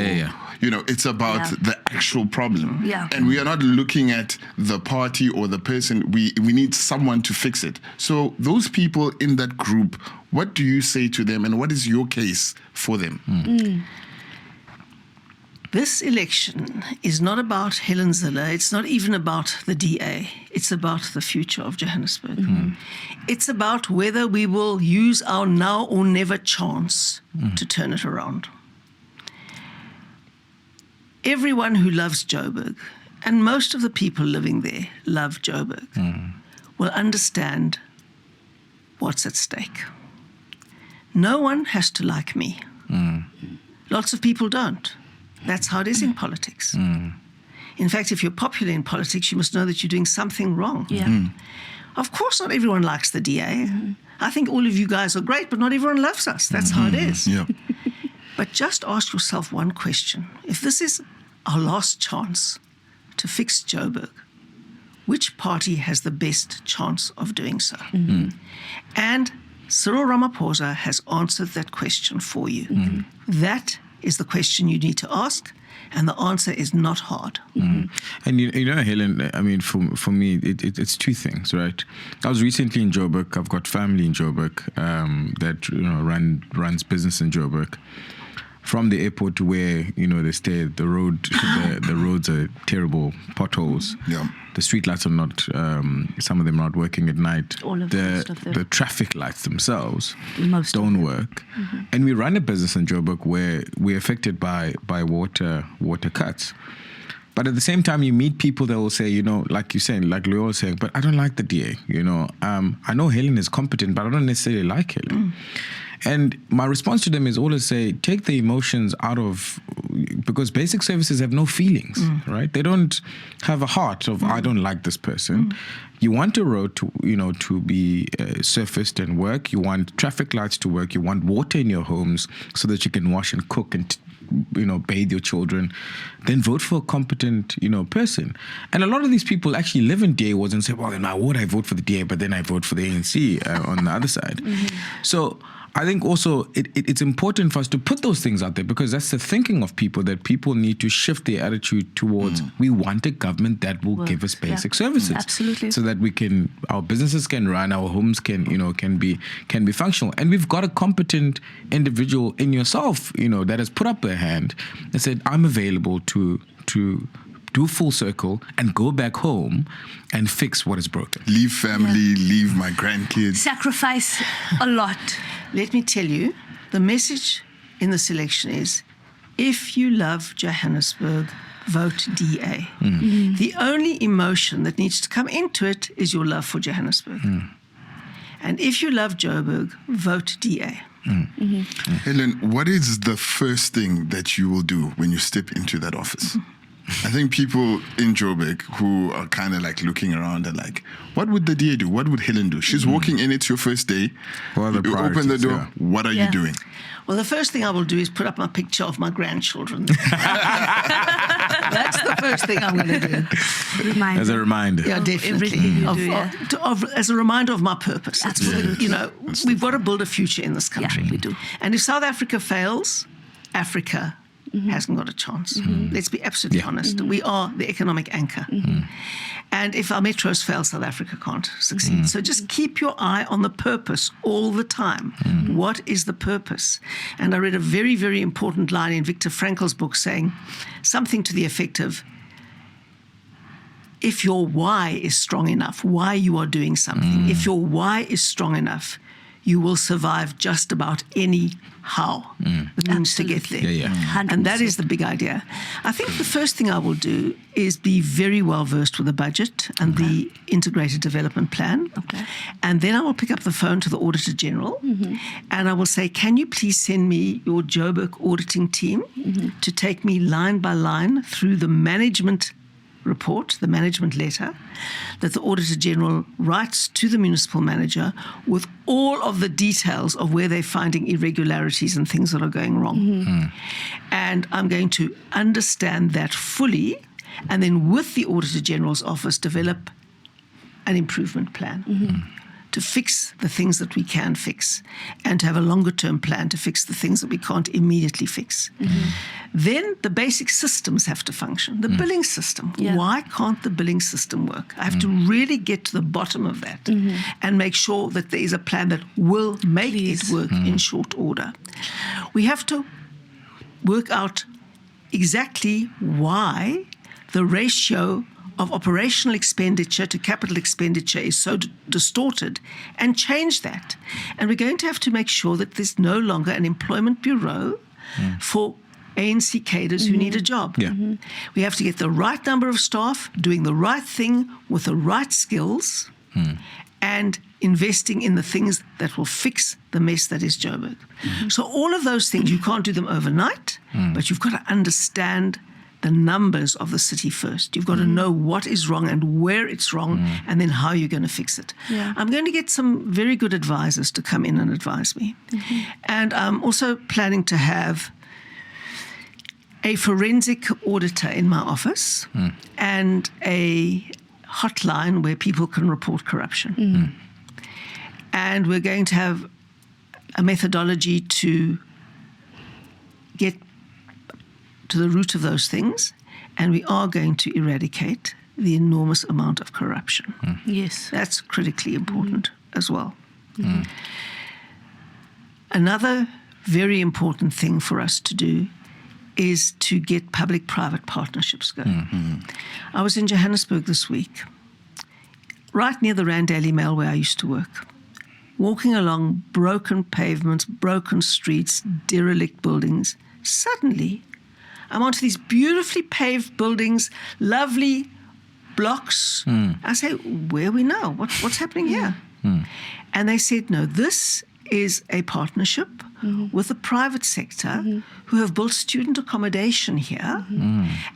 you know, it's about the actual problem. And we are not looking at the party or the person. We need someone to fix it. So those people in that group, what do you say to them, and what is your case for them? This election is not about Helen Zille. It's not even about the DA. It's about the future of Johannesburg. It's about whether we will use our now or never chance to turn it around. Everyone who loves Joburg, and most of the people living there love Joburg, will understand what's at stake. No one has to like me. Lots of people don't. That's how it is in politics. In fact, if you're popular in politics, you must know that you're doing something wrong. Of course, not everyone likes the DA. I think all of you guys are great, but not everyone loves us. That's how it is. But just ask yourself one question. If this is our last chance to fix Joburg, which party has the best chance of doing so? And Cyril Ramaphosa has answered that question for you. That is the question you need to ask, and the answer is not hard. And you know, Helen, I mean, for me, it's 2 things, right? I was recently in Joburg. I've got family in Joburg that, you know, runs business in Joburg. From the airport to where, you know, they stay, the roads are terrible, potholes. The street lights are not, some of them are not working at night. All of the traffic lights themselves don't work. And we run a business in Joburg where we're affected by water cuts. But at the same time, you meet people that will say, you know, like you're saying, like Leo was saying, but I don't like the DA. You know, I know Helen is competent, but I don't necessarily like Helen. And my response to them is always say, take the emotions out of, because basic services have no feelings, right? They don't have a heart of, I don't like this person. You want a road to be surfaced and work. You want traffic lights to work. You want water in your homes so that you can wash and cook and bathe your children. Then vote for a competent person. And a lot of these people actually live in DA wards and say, well, then why would I vote for the DA, but then I vote for the ANC on the other side. So I think also it's important for us to put those things out there, because that's the thinking of people, that people need to shift their attitude towards we want a government that will give us basic services. Absolutely. So that our businesses can run, our homes can be functional. And we've got a competent individual in yourself, that has put up their hand and said, I'm available to do full circle and go back home and fix what is broken. Leave family, leave my grandkids. Sacrifice a lot. Let me tell you, the message in this election is, if you love Johannesburg, vote DA. The only emotion that needs to come into it is your love for Johannesburg. And if you love Joburg, vote DA. Helen, what is the first thing that you will do when you step into that office? I think people in Joburg who are kind of like looking around and like, what would the DA do? What would Helen do? She's walking in, it's your first day. What are the you open the door. priorities, What are you doing? Well, the first thing I will do is put up my picture of my grandchildren. That's the first thing I'm going to do. As a reminder. Yeah, everything definitely. you do, As a reminder of my purpose. It's for the, we've got to build a future in this country. Yeah, we do. And if South Africa fails, Africa hasn't got a chance. Let's be absolutely honest. We are the economic anchor. And if our metros fail, South Africa can't succeed. So just keep your eye on the purpose all the time. What is the purpose? And I read a very, very important line in Viktor Frankl's book saying something to the effect of, if your why is strong enough, why you are doing something, if your why is strong enough, you will survive just about any how that means to get there. And that is the big idea. I think the first thing I will do is be very well versed with the budget and the integrated development plan. And then I will pick up the phone to the Auditor General and I will say, can you please send me your Joburg auditing team to take me line by line through the management report, the management letter that the Auditor General writes to the municipal manager with all of the details of where they're finding irregularities and things that are going wrong. And I'm going to understand that fully, and then with the Auditor General's office develop an improvement plan to fix the things that we can fix and to have a longer term plan to fix the things that we can't immediately fix. Then the basic systems have to function. The billing system. Why can't the billing system work? I have to really get to the bottom of that and make sure that there is a plan that will make it work in short order. We have to work out exactly why the ratio of operational expenditure to capital expenditure is so distorted, and change that. And we're going to have to make sure that there's no longer an employment bureau for ANC cadres who need a job. We have to get the right number of staff doing the right thing with the right skills and investing in the things that will fix the mess that is Joburg. So all of those things, you can't do them overnight, but you've got to understand the numbers of the city first. You've got to know what is wrong and where it's wrong, and then how you're going to fix it. I'm going to get some very good advisors to come in and advise me. And I'm also planning to have a forensic auditor in my office and a hotline where people can report corruption. And we're going to have a methodology to get to the root of those things, and we are going to eradicate the enormous amount of corruption. Yes. That's critically important as well. Another very important thing for us to do is to get public-private partnerships going. I was in Johannesburg this week, right near the Rand Daily Mail where I used to work, walking along broken pavements, broken streets, derelict buildings. Suddenly, I'm onto these beautifully paved buildings, lovely blocks. I say, where are we now? What's happening here? And they said, no, this is a partnership with the private sector who have built student accommodation here,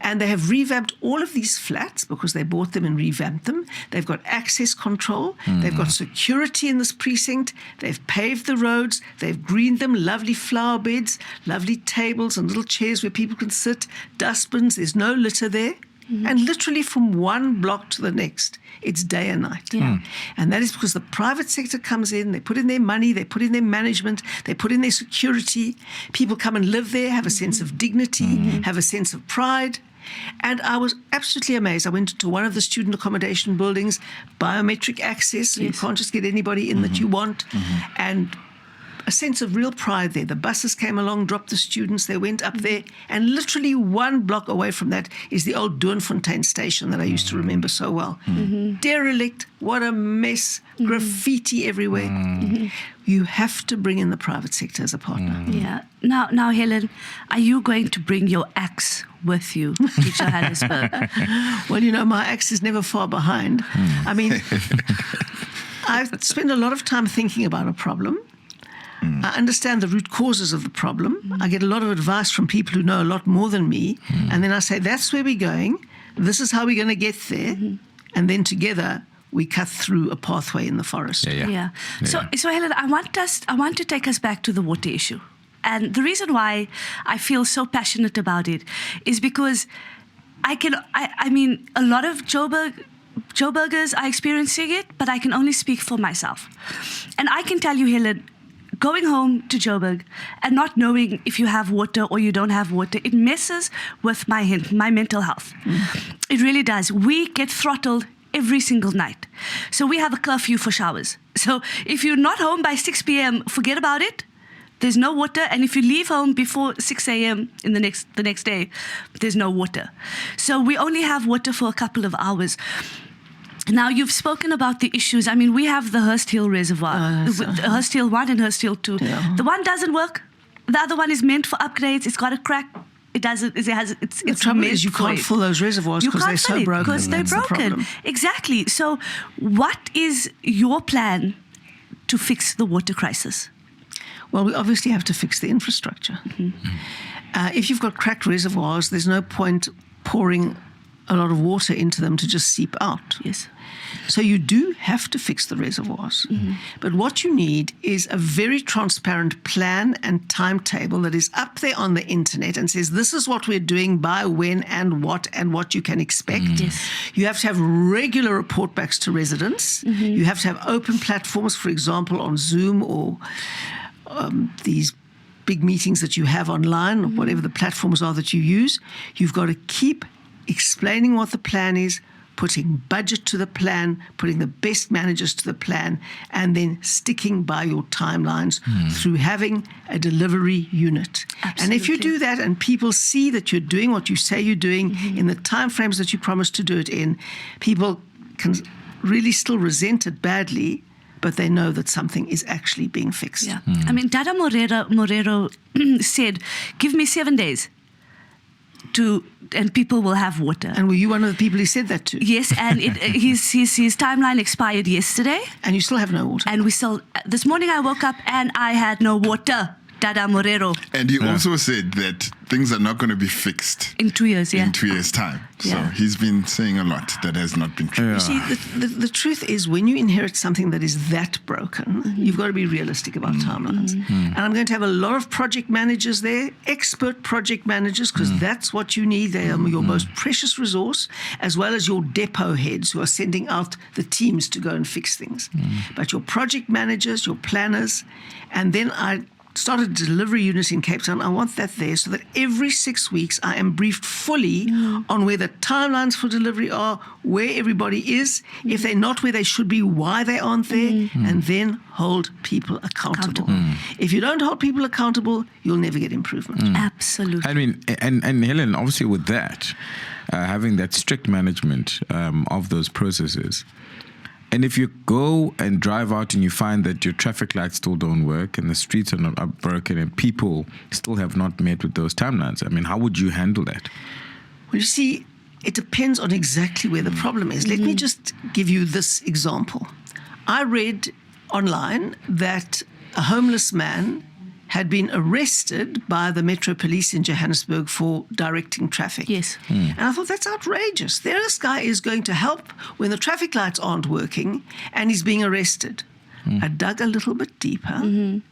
and they have revamped all of these flats because they bought them and revamped them. They've got access control. They've got security in this precinct. They've paved the roads. They've greened them, lovely flower beds, lovely tables and little chairs where people can sit, dustbins. There's no litter there. And literally from one block to the next, it's day and night. And that is because the private sector comes in, they put in their money, they put in their management, they put in their security. People come and live there, have a sense of dignity, have a sense of pride. And I was absolutely amazed. I went to one of the student accommodation buildings, biometric access, so you can't just get anybody in that you want. And a sense of real pride there. The buses came along, dropped the students, they went up there, and literally one block away from that is the old Doornfontein station that I used to remember so well. Derelict, what a mess, graffiti everywhere. You have to bring in the private sector as a partner. Yeah. Now, Helen, are you going to bring your axe with you to Johannesburg? Well, you know, my axe is never far behind. I mean, I've spent a lot of time thinking about a problem. I understand the root causes of the problem. I get a lot of advice from people who know a lot more than me. And then I say, that's where we're going. This is how we're going to get there. And then together, we cut through a pathway in the forest. Yeah. So Helen, I want to take us back to the water issue. And the reason why I feel so passionate about it is because I mean, a lot of Joburgers are experiencing it, but I can only speak for myself. And I can tell you, Helen, going home to Joburg and not knowing if you have water or you don't have water, it messes with my mental health. It really does. We get throttled every single night. So we have a curfew for showers. So if you're not home by 6 p.m., forget about it. There's no water. And if you leave home before 6 a.m. in the next day, there's no water. So we only have water for a couple of hours. Now, you've spoken about the issues. I mean, we have the Hurst Hill Reservoir, Hurst Hill 1 and Hurst Hill 2. Yeah. The one doesn't work. The other one is meant for upgrades. It's got a crack. It doesn't. The trouble is you can't fill those reservoirs because they're so broken. Because they're broken. Exactly. So what is your plan to fix the water crisis? Well, we obviously have to fix the infrastructure. If you've got cracked reservoirs, there's no point pouring a lot of water into them to just seep out. Yes. So you do have to fix the reservoirs. But what you need is a very transparent plan and timetable that is up there on the internet and says, this is what we're doing by when and what you can expect. Yes. You have to have regular report backs to residents. You have to have open platforms, for example, on Zoom or these big meetings that you have online, or whatever the platforms are that you use. You've got to keep explaining what the plan is, putting budget to the plan, putting the best managers to the plan, and then sticking by your timelines through having a delivery unit. Absolutely. And if you do that and people see that you're doing what you say you're doing in the timeframes that you promised to do it in, people can really still resent it badly, but they know that something is actually being fixed. Yeah. I mean, Dada Morero said, give me 7 days. And people will have water. And were you one of the people he said that to? Yes, and his timeline expired yesterday. And you still have no water? And this morning I woke up and I had no water. Dada Morero. And he also said that things are not going to be fixed in 2 years, in 2 years' time. So he's been saying a lot that has not been true. You see, the truth is when you inherit something that is that broken, you've got to be realistic about timelines. And I'm going to have a lot of project managers there, expert project managers, because that's what you need. They are your most precious resource, as well as your depot heads who are sending out the teams to go and fix things. But your project managers, your planners, and then I started a delivery unit in Cape Town. I want that there so that every 6 weeks I am briefed fully on where the timelines for delivery are, where everybody is, if they're not where they should be, why they aren't there, and then hold people accountable. If you don't hold people accountable, you'll never get improvement. Absolutely. I mean, and Helen, obviously with that, having that strict management of those processes, and if you go and drive out and you find that your traffic lights still don't work and the streets are broken and people still have not met with those timelines, I mean, how would you handle that? Well, you see, it depends on exactly where the problem is. Let me just give you this example. I read online that a homeless man had been arrested by the Metro Police in Johannesburg for directing traffic. Yes. And I thought, that's outrageous. This guy is going to help when the traffic lights aren't working, and he's being arrested. I dug a little bit deeper,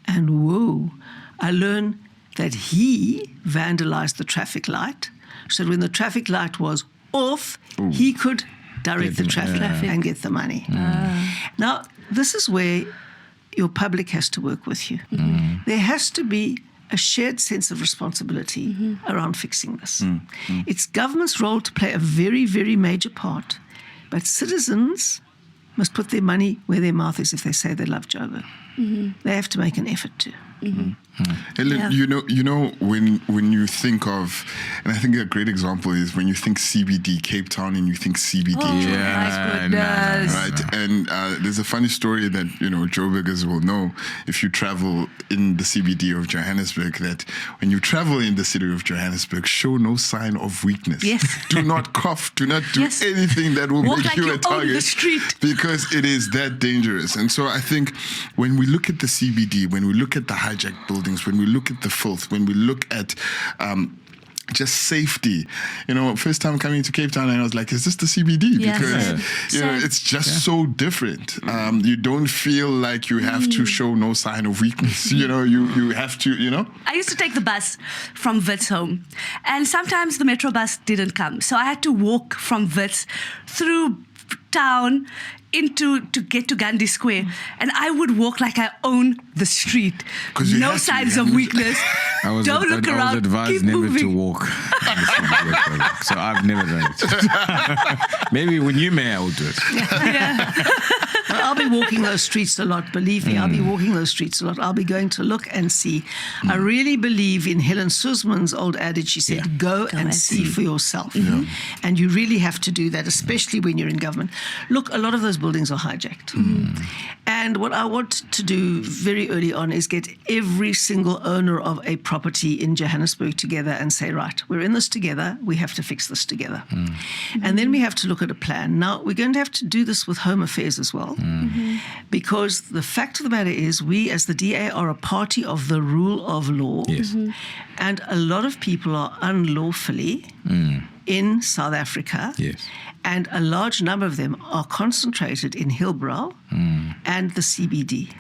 and whoa, I learned that he vandalized the traffic light, so that when the traffic light was off, he could direct the traffic and get the money. Now, this is where your public has to work with you. There has to be a shared sense of responsibility around fixing this. It's government's role to play a very, very major part, but citizens must put their money where their mouth is if they say they love Joburg. They have to make an effort to. Helen, you know, when you think of, and I think a great example is when you think CBD Cape Town and you think CBD My goodness. right? And there's a funny story that, you know, Joburgers will know if you travel in the CBD of Johannesburg, that when you travel in the city of Johannesburg, show no sign of weakness. Yes. Do not cough. Do not do Yes. anything that will Walk make like you you a own target. the street. Because it is that dangerous. And so I think when we look at the CBD, when we look at the hijacked buildings, when we look at the filth, when we look at just safety, you know, first time coming to Cape Town, and I was like, is this the CBD? Yeah. Because, you know, Same. it's just so different. You don't feel like you have to show no sign of weakness. You know, you have to, you know. I used to take the bus from Wits home, and sometimes the metro bus didn't come, so I had to walk from Wits through town to get to Gandhi Square, and I would walk like I own the street. 'Cause you No have to, signs you of have to. weakness. Don't look I around. was advised Keep never moving. to walk. So I've never done it. Maybe when you may, I will do it. Well, I'll be walking those streets a lot, believe me. I'll be walking those streets a lot. I'll be going to look and see. I really believe in Helen Suzman's old adage. She said, go and see for yourself. And you really have to do that, especially when you're in government. Look, a lot of those buildings are hijacked. And what I want to do very early on is get every single owner of a property in Johannesburg together and say, right, we're in this together. We have to fix this together. And then we have to look at a plan. Now, we're going to have to do this with Home Affairs as well. Because the fact of the matter is, we as the DA are a party of the rule of law. Yes. And a lot of people are unlawfully in South Africa. Yes. And a large number of them are concentrated in Hillbrow and the CBD.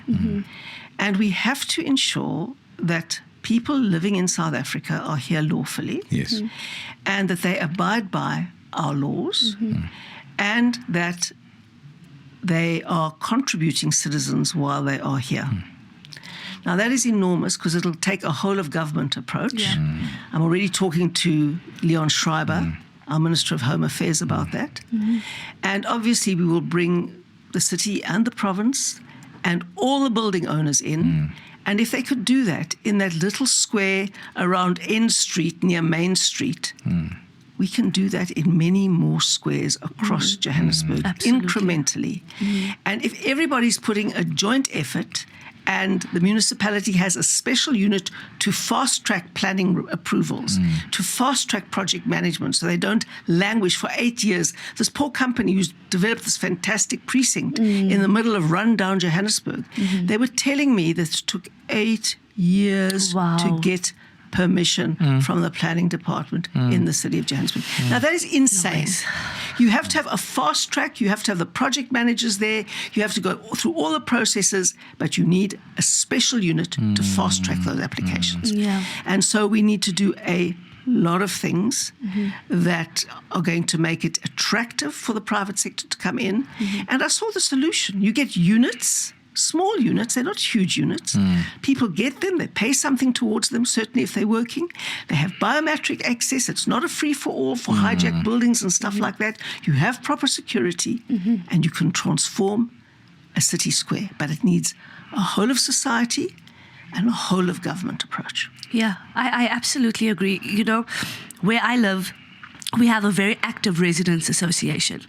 And we have to ensure that people living in South Africa are here lawfully. Yes. And that they abide by our laws and that they are contributing citizens while they are here. Now, that is enormous because it'll take a whole of government approach. I'm already talking to Leon Schreiber, our Minister of Home Affairs, about that. And obviously, we will bring the city and the province and all the building owners in. And if they could do that in that little square around N Street near Main Street, we can do that in many more squares across Johannesburg, Absolutely. incrementally. And if everybody's putting a joint effort, and the municipality has a special unit to fast-track planning approvals, to fast-track project management, so they don't languish for 8 years. This poor company who's developed this fantastic precinct in the middle of rundown Johannesburg, they were telling me that it took 8 years to get permission from the planning department in the city of Johannesburg. Now, that is insane. You have to have a fast track. You have to have the project managers there. You have to go through all the processes, but you need a special unit to fast track those applications. And so we need to do a lot of things that are going to make it attractive for the private sector to come in. And I saw the solution. You get units, small units, they're not huge units. People get them, they pay something towards them, certainly if they're working. They have biometric access. It's not a free-for-all for hijacked buildings and stuff like that. You have proper security and you can transform a city square, but it needs a whole of society and a whole of government approach. Yeah, I absolutely agree. You know, where I live, we have a very active residents association.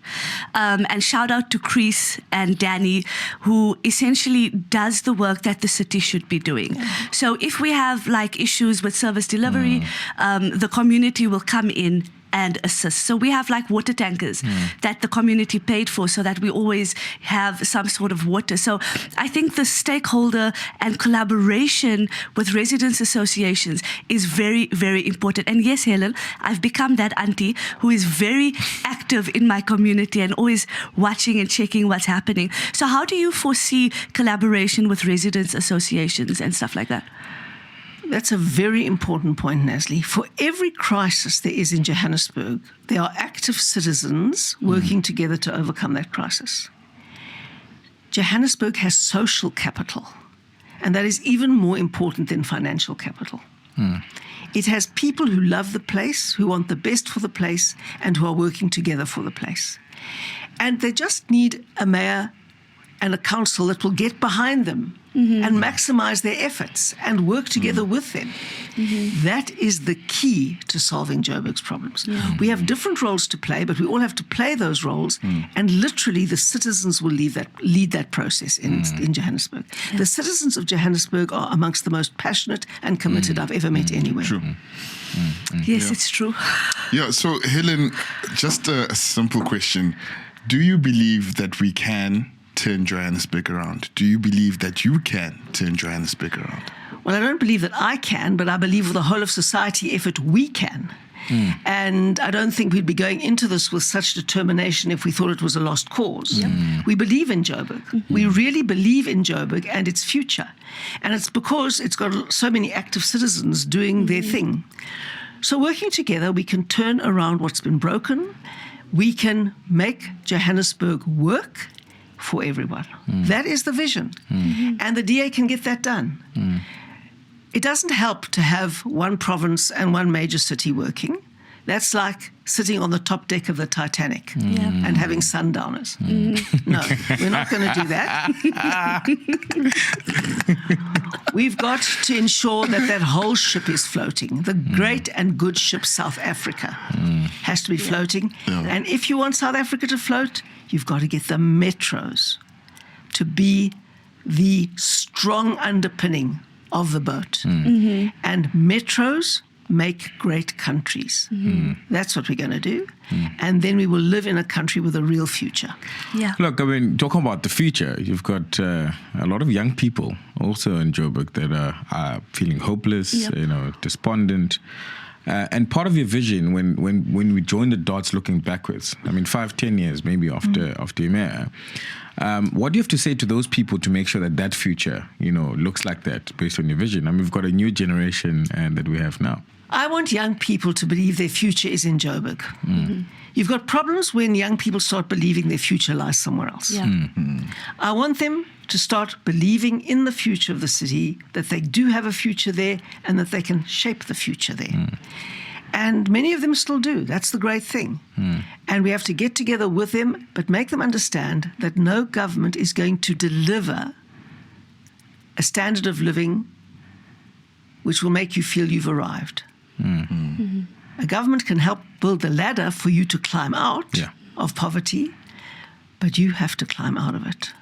And shout out to Chris and Danny, who essentially does the work that the city should be doing. So if we have like issues with service delivery, the community will come in and assist. So we have like water tankers that the community paid for so that we always have some sort of water. So I think the stakeholder and collaboration with residents associations is very, very important. And yes, Helen, I've become that auntie who is very active in my community and always watching and checking what's happening. So how do you foresee collaboration with residents associations and stuff like that? That's a very important point, Nasli. For every crisis there is in Johannesburg, there are active citizens working together to overcome that crisis. Johannesburg has social capital, and that is even more important than financial capital. It has people who love the place, who want the best for the place, and who are working together for the place. And they just need a mayor and a council that will get behind them and maximize their efforts and work together with them. That is the key to solving Joburg's problems. We have different roles to play, but we all have to play those roles, and literally the citizens will lead that process in Johannesburg. The citizens of Johannesburg are amongst the most passionate and committed I've ever met anywhere. True. Yes, it's true. Yeah, so Helen, just a simple question. Do you believe that we can turn Johannesburg around? Do you believe that you can turn Johannesburg around? Well, I don't believe that I can, but I believe with the whole of society effort we can. And I don't think we'd be going into this with such determination if we thought it was a lost cause. We believe in Joburg. We really believe in Joburg and its future. And it's because it's got so many active citizens doing their thing. So working together, we can turn around what's been broken. We can make Johannesburg work for everyone. That is the vision. And the DA can get that done. It doesn't help to have one province and one major city working. That's like sitting on the top deck of the Titanic and having sundowners. No, we're not going to do that. We've got to ensure that whole ship is floating. The great and good ship South Africa has to be floating. And if you want South Africa to float, you've got to get the metros to be the strong underpinning of the boat. And metros make great countries. That's what we're going to do. And then we will live in a country with a real future. Look, I mean, talking about the future, you've got a lot of young people also in Joburg that are feeling hopeless, despondent. And part of your vision, when we join the dots looking backwards, I mean, 5-10 years maybe after your mayor, what do you have to say to those people to make sure that future, looks like that based on your vision? I mean, we've got a new generation that we have now. I want young people to believe their future is in Joburg. You've got problems when young people start believing their future lies somewhere else. I want them to start believing in the future of the city, that they do have a future there and that they can shape the future there. And many of them still do. That's the great thing. And we have to get together with them, but make them understand that no government is going to deliver a standard of living which will make you feel you've arrived. A government can help build the ladder for you to climb out of poverty, but you have to climb out of it.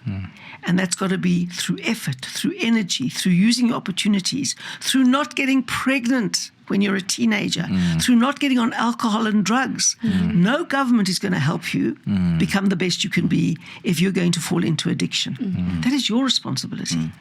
And that's got to be through effort, through energy, through using your opportunities, through not getting pregnant when you're a teenager, through not getting on alcohol and drugs. No government is going to help you become the best you can be if you're going to fall into addiction. That is your responsibility.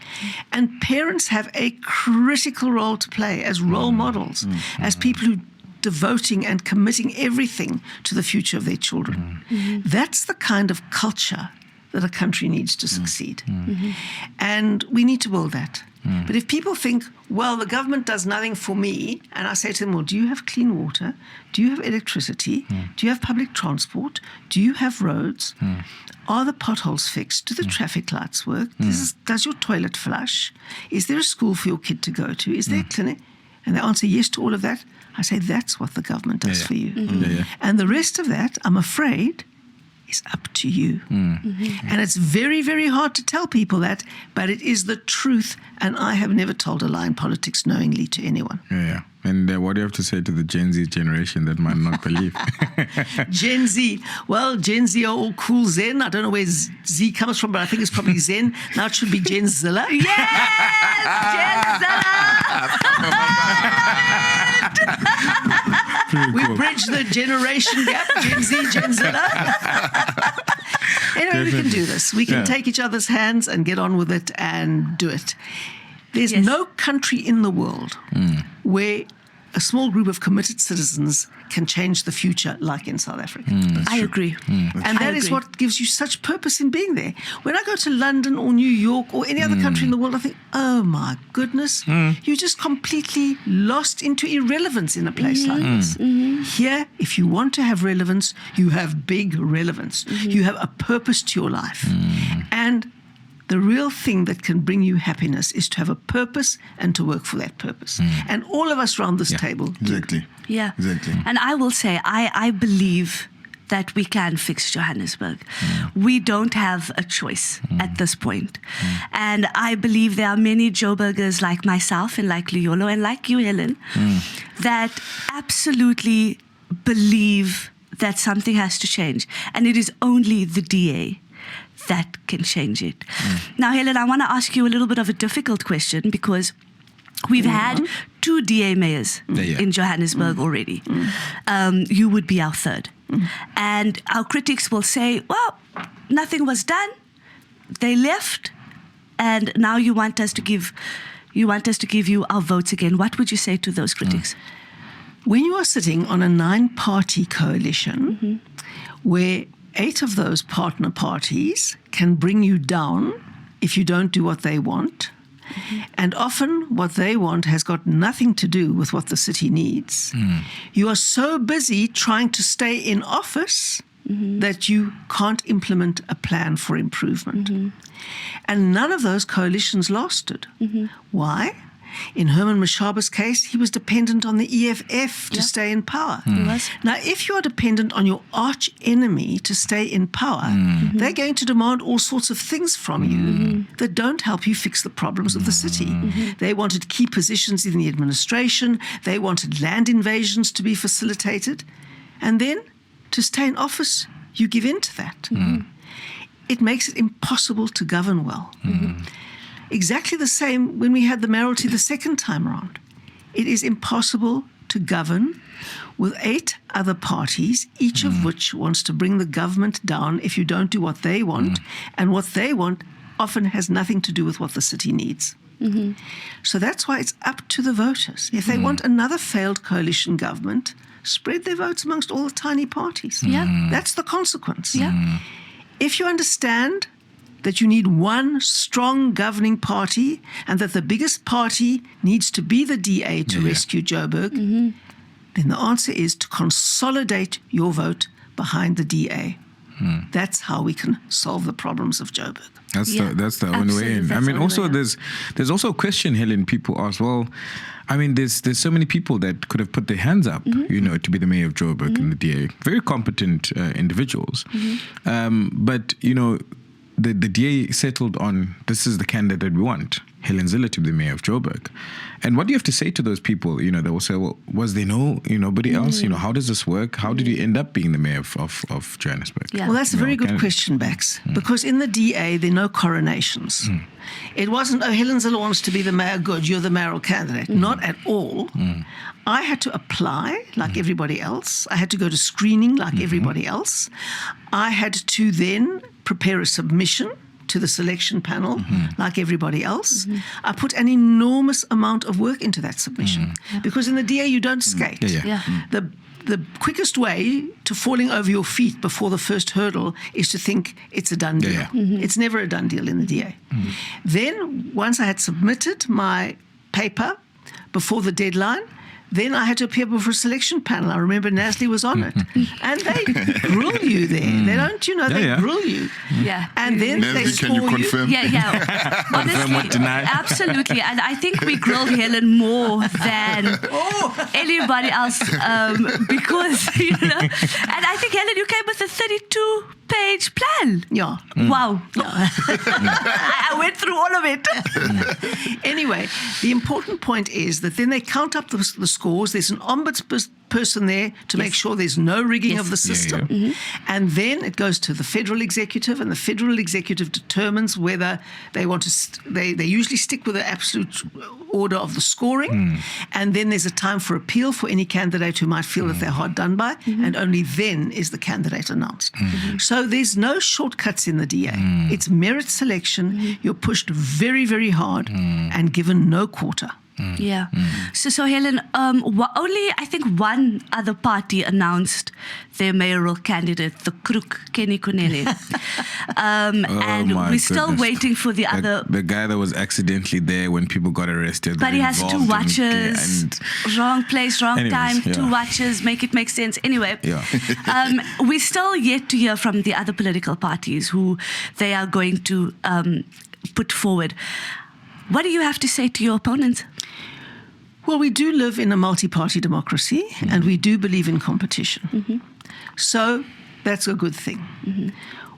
And parents have a critical role to play as role models, as people who devoting and committing everything to the future of their children. That's the kind of culture that a country needs to succeed. And we need to build that. But if people think, well, the government does nothing for me, and I say to them, well, do you have clean water? Do you have electricity? Do you have public transport? Do you have roads? Are the potholes fixed? Do the traffic lights work? Does your toilet flush? Is there a school for your kid to go to? Is there a clinic? And they answer yes to all of that. I say, that's what the government does for you. And the rest of that, I'm afraid, is up to you. And it's very, very hard to tell people that, but it is the truth. And I have never told a lie in politics knowingly to anyone. And what do you have to say to the Gen Z generation that might not believe? Gen Z. Well, Gen Z are all cool Zen. I don't know where Z comes from, but I think it's probably Zen. Now it should be Gen Zille. Yes! Gen Zille! We bridge the generation gap, Gen Z, Gen Zilla. Anyway, we can do this. We can take each other's hands and get on with it and do it. There's no country in the world where a small group of committed citizens can change the future like in South Africa. I agree. And that is what gives you such purpose in being there. When I go to London or New York or any other country in the world, I think, oh my goodness, you're just completely lost into irrelevance in a place like this. Here, if you want to have relevance, you have big relevance. You have a purpose to your life. And the real thing that can bring you happiness is to have a purpose and to work for that purpose. And all of us around this table do. Exactly. Yeah. Exactly. And I will say, I believe that we can fix Johannesburg. We don't have a choice at this point. And I believe there are many Joburgers like myself and like Liolo and like you, Helen, that absolutely believe that something has to change. And it is only the DA that can change it. Now, Helen, I want to ask you a little bit of a difficult question because we've had 2 DA mayors in Johannesburg already. You would be our third. And our critics will say, well, nothing was done. They left. And now you want us to give you our votes again. What would you say to those critics? When you are sitting on a 9-party coalition where 8 of those partner parties can bring you down if you don't do what they want. And often what they want has got nothing to do with what the city needs. You are so busy trying to stay in office that you can't implement a plan for improvement. And none of those coalitions lasted. Why? In Herman Mashaba's case, he was dependent on the EFF to stay in power. Now, if you are dependent on your arch enemy to stay in power, they're going to demand all sorts of things from you that don't help you fix the problems of the city. They wanted key positions in the administration. They wanted land invasions to be facilitated. And then, to stay in office, you give in to that. It makes it impossible to govern well. Exactly the same when we had the mayoralty the second time around. It is impossible to govern with 8 other parties, each of which wants to bring the government down if you don't do what they want. And what they want often has nothing to do with what the city needs. So that's why it's up to the voters. If they want another failed coalition government, spread their votes amongst all the tiny parties. That's the consequence. If you understand that you need one strong governing party and that the biggest party needs to be the DA to rescue Joburg, then the answer is to consolidate your vote behind the DA. That's how we can solve the problems of Joburg. That's the only way in. I mean, also there's also a question, Helen, people ask, well, I mean, there's so many people that could have put their hands up, to be the mayor of Joburg and the DA. Very competent individuals. But, the DA settled on, this is the candidate that we want, Helen Zille to be the mayor of Joburg. And what do you have to say to those people? They will say, well, was there nobody else? How does this work? How did you end up being the mayor of Johannesburg? Well, that's a very good question, Bax, because in the DA, there are no coronations. It wasn't, Helen Zille wants to be the mayor, good, you're the mayoral candidate. Not at all. I had to apply like everybody else. I had to go to screening like everybody else. I had to then prepare a submission to the selection panel like everybody else. I put an enormous amount of work into that submission because in the DA you don't skate. The quickest way to falling over your feet before the first hurdle is to think it's a done deal. It's never a done deal in the DA. Then once I had submitted my paper before the deadline, then I had to appear before a selection panel. I remember Nasli was on it. And they grill you there. They don't, they grill you. And then Nasli, they score can you confirm? Honestly, absolutely. And I think we grilled Helen more than anybody else because, and I think, Helen, you came with a 6-page plan. Yeah. Wow. I went through all of it. Anyway, the important point is that then they count up the scores. There's an ombudsperson there to make sure there's no rigging of the system. And then it goes to the federal executive, and the federal executive determines whether they want to, they usually stick with the absolute order of the scoring. And then there's a time for appeal for any candidate who might feel that they're hard done by, and only then is the candidate announced. So there's no shortcuts in the DA. It's merit selection. You're pushed very, very hard and given no quarter. Yeah. So Helen, only I think one other party announced their mayoral candidate, the crook Kenny Corneli. And we're still waiting for the other. The guy that was accidentally there when people got arrested. But he has 2 watches. Wrong place, wrong time, 2 watches, make it make sense. Anyway, we're still yet to hear from the other political parties who they are going to put forward. What do you have to say to your opponents? Well, we do live in a multi-party democracy, and we do believe in competition. So that's a good thing.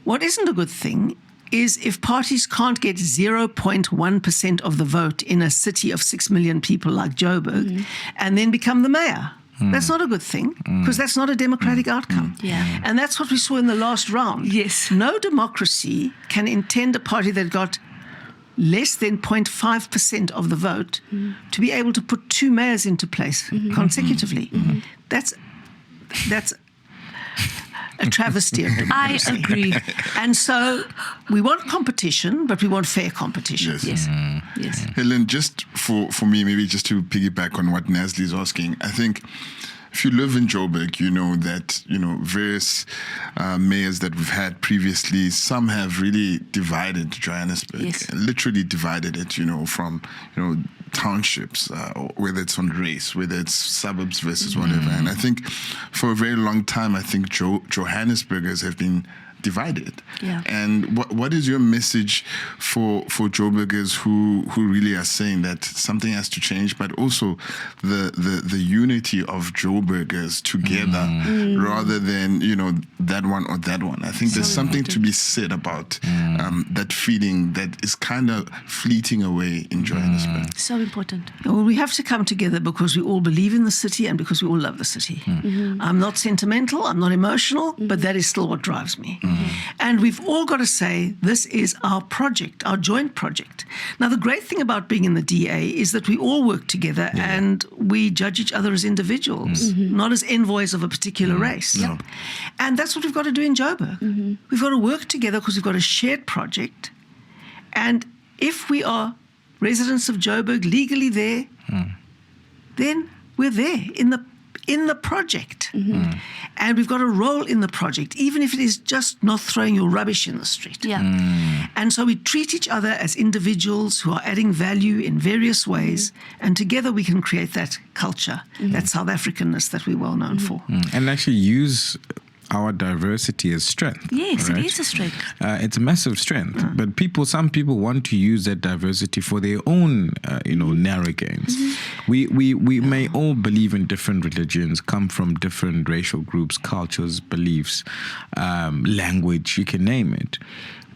What isn't a good thing is if parties can't get 0.1% of the vote in a city of 6 million people like Joburg and then become the mayor. That's not a good thing, because that's not a democratic outcome. And that's what we saw in the last round. Yes. No democracy can intend a party that got less than 0.5% of the vote to be able to put 2 mayors into place consecutively. That's a travesty of democracy. I agree. And so we want competition, but we want fair competition. Yes. Helen, just for me, maybe just to piggyback on what Nasli is asking, I think if you live in Joburg, you know that, various mayors that we've had previously, some have really divided Johannesburg, literally divided it, from, townships, whether it's on race, whether it's suburbs versus whatever. And I think for a very long time, I think Johannesburgers have been divided. And what is your message for Joburgers who really are saying that something has to change, but also the unity of Joburgers together rather than that one or that one? I think there's something to be said about that feeling that is kind of fleeting away in Johannesburg. So important. Well, we have to come together because we all believe in the city and because we all love the city. I'm not sentimental, I'm not emotional, but that is still what drives me. And we've all got to say, this is our project, our joint project. Now, the great thing about being in the DA is that we all work together and we judge each other as individuals, not as envoys of a particular race. And that's what we've got to do in Joburg. We've got to work together because we've got a shared project. And if we are residents of Joburg legally there, then we're there in the project. And we've got a role in the project, even if it is just not throwing your rubbish in the street. And so we treat each other as individuals who are adding value in various ways, and together we can create that culture, that South Africanness that we're well known for. And actually use our diversity as strength. Yes, right? It is a strength. It's a massive strength. But some people want to use that diversity for their own, narrow gains. We may all believe in different religions, come from different racial groups, cultures, beliefs, language, you can name it.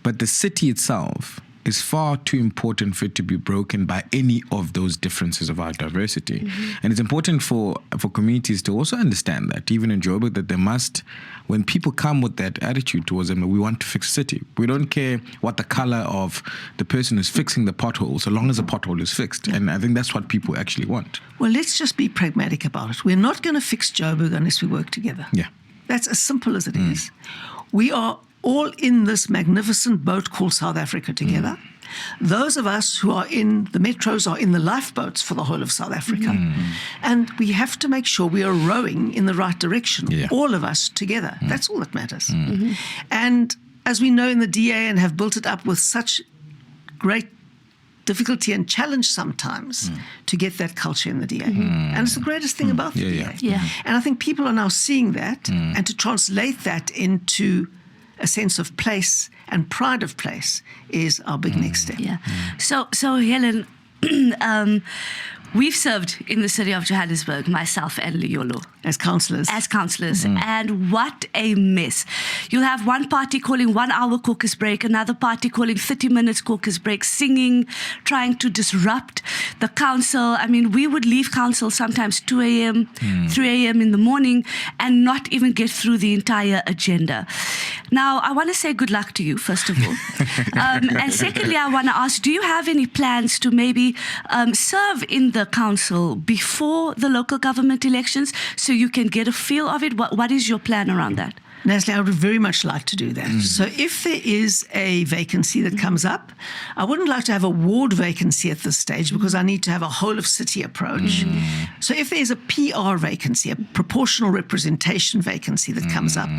But the city itself is far too important for it to be broken by any of those differences of our diversity. And it's important for communities to also understand that, even in Joburg, that they must, when people come with that attitude towards them, we want to fix the city. We don't care what the color of the person is fixing the pothole, so long as the pothole is fixed. And I think that's what people actually want. Well, let's just be pragmatic about it. We're not going to fix Joburg unless we work together. That's as simple as it is. We are all in this magnificent boat called South Africa together. Those of us who are in the metros are in the lifeboats for the whole of South Africa. And we have to make sure we are rowing in the right direction, all of us together. That's all that matters. And as we know in the DA and have built it up with such great difficulty and challenge sometimes to get that culture in the DA. And it's the greatest thing about the DA. And I think people are now seeing that, and to translate that into a sense of place and pride of place is our big next step. So Helen, We've served in the city of Johannesburg, myself and Liolo. As councillors. As councillors, and what a mess. You'll have one party calling 1 hour caucus break, another party calling 30 minutes caucus break, singing, trying to disrupt the council. I mean, we would leave council sometimes 2 a.m., 3 a.m. in the morning and not even get through the entire agenda. Now, I want to say good luck to you, first of all. And secondly, I want to ask, do you have any plans to maybe serve in the council before the local government elections so you can get a feel of it? What is your plan around that? Natalie, I would very much like to do that. So if there is a vacancy that comes up, I wouldn't like to have a ward vacancy at this stage because I need to have a whole of city approach. So if there's a PR vacancy, a proportional representation vacancy that comes up,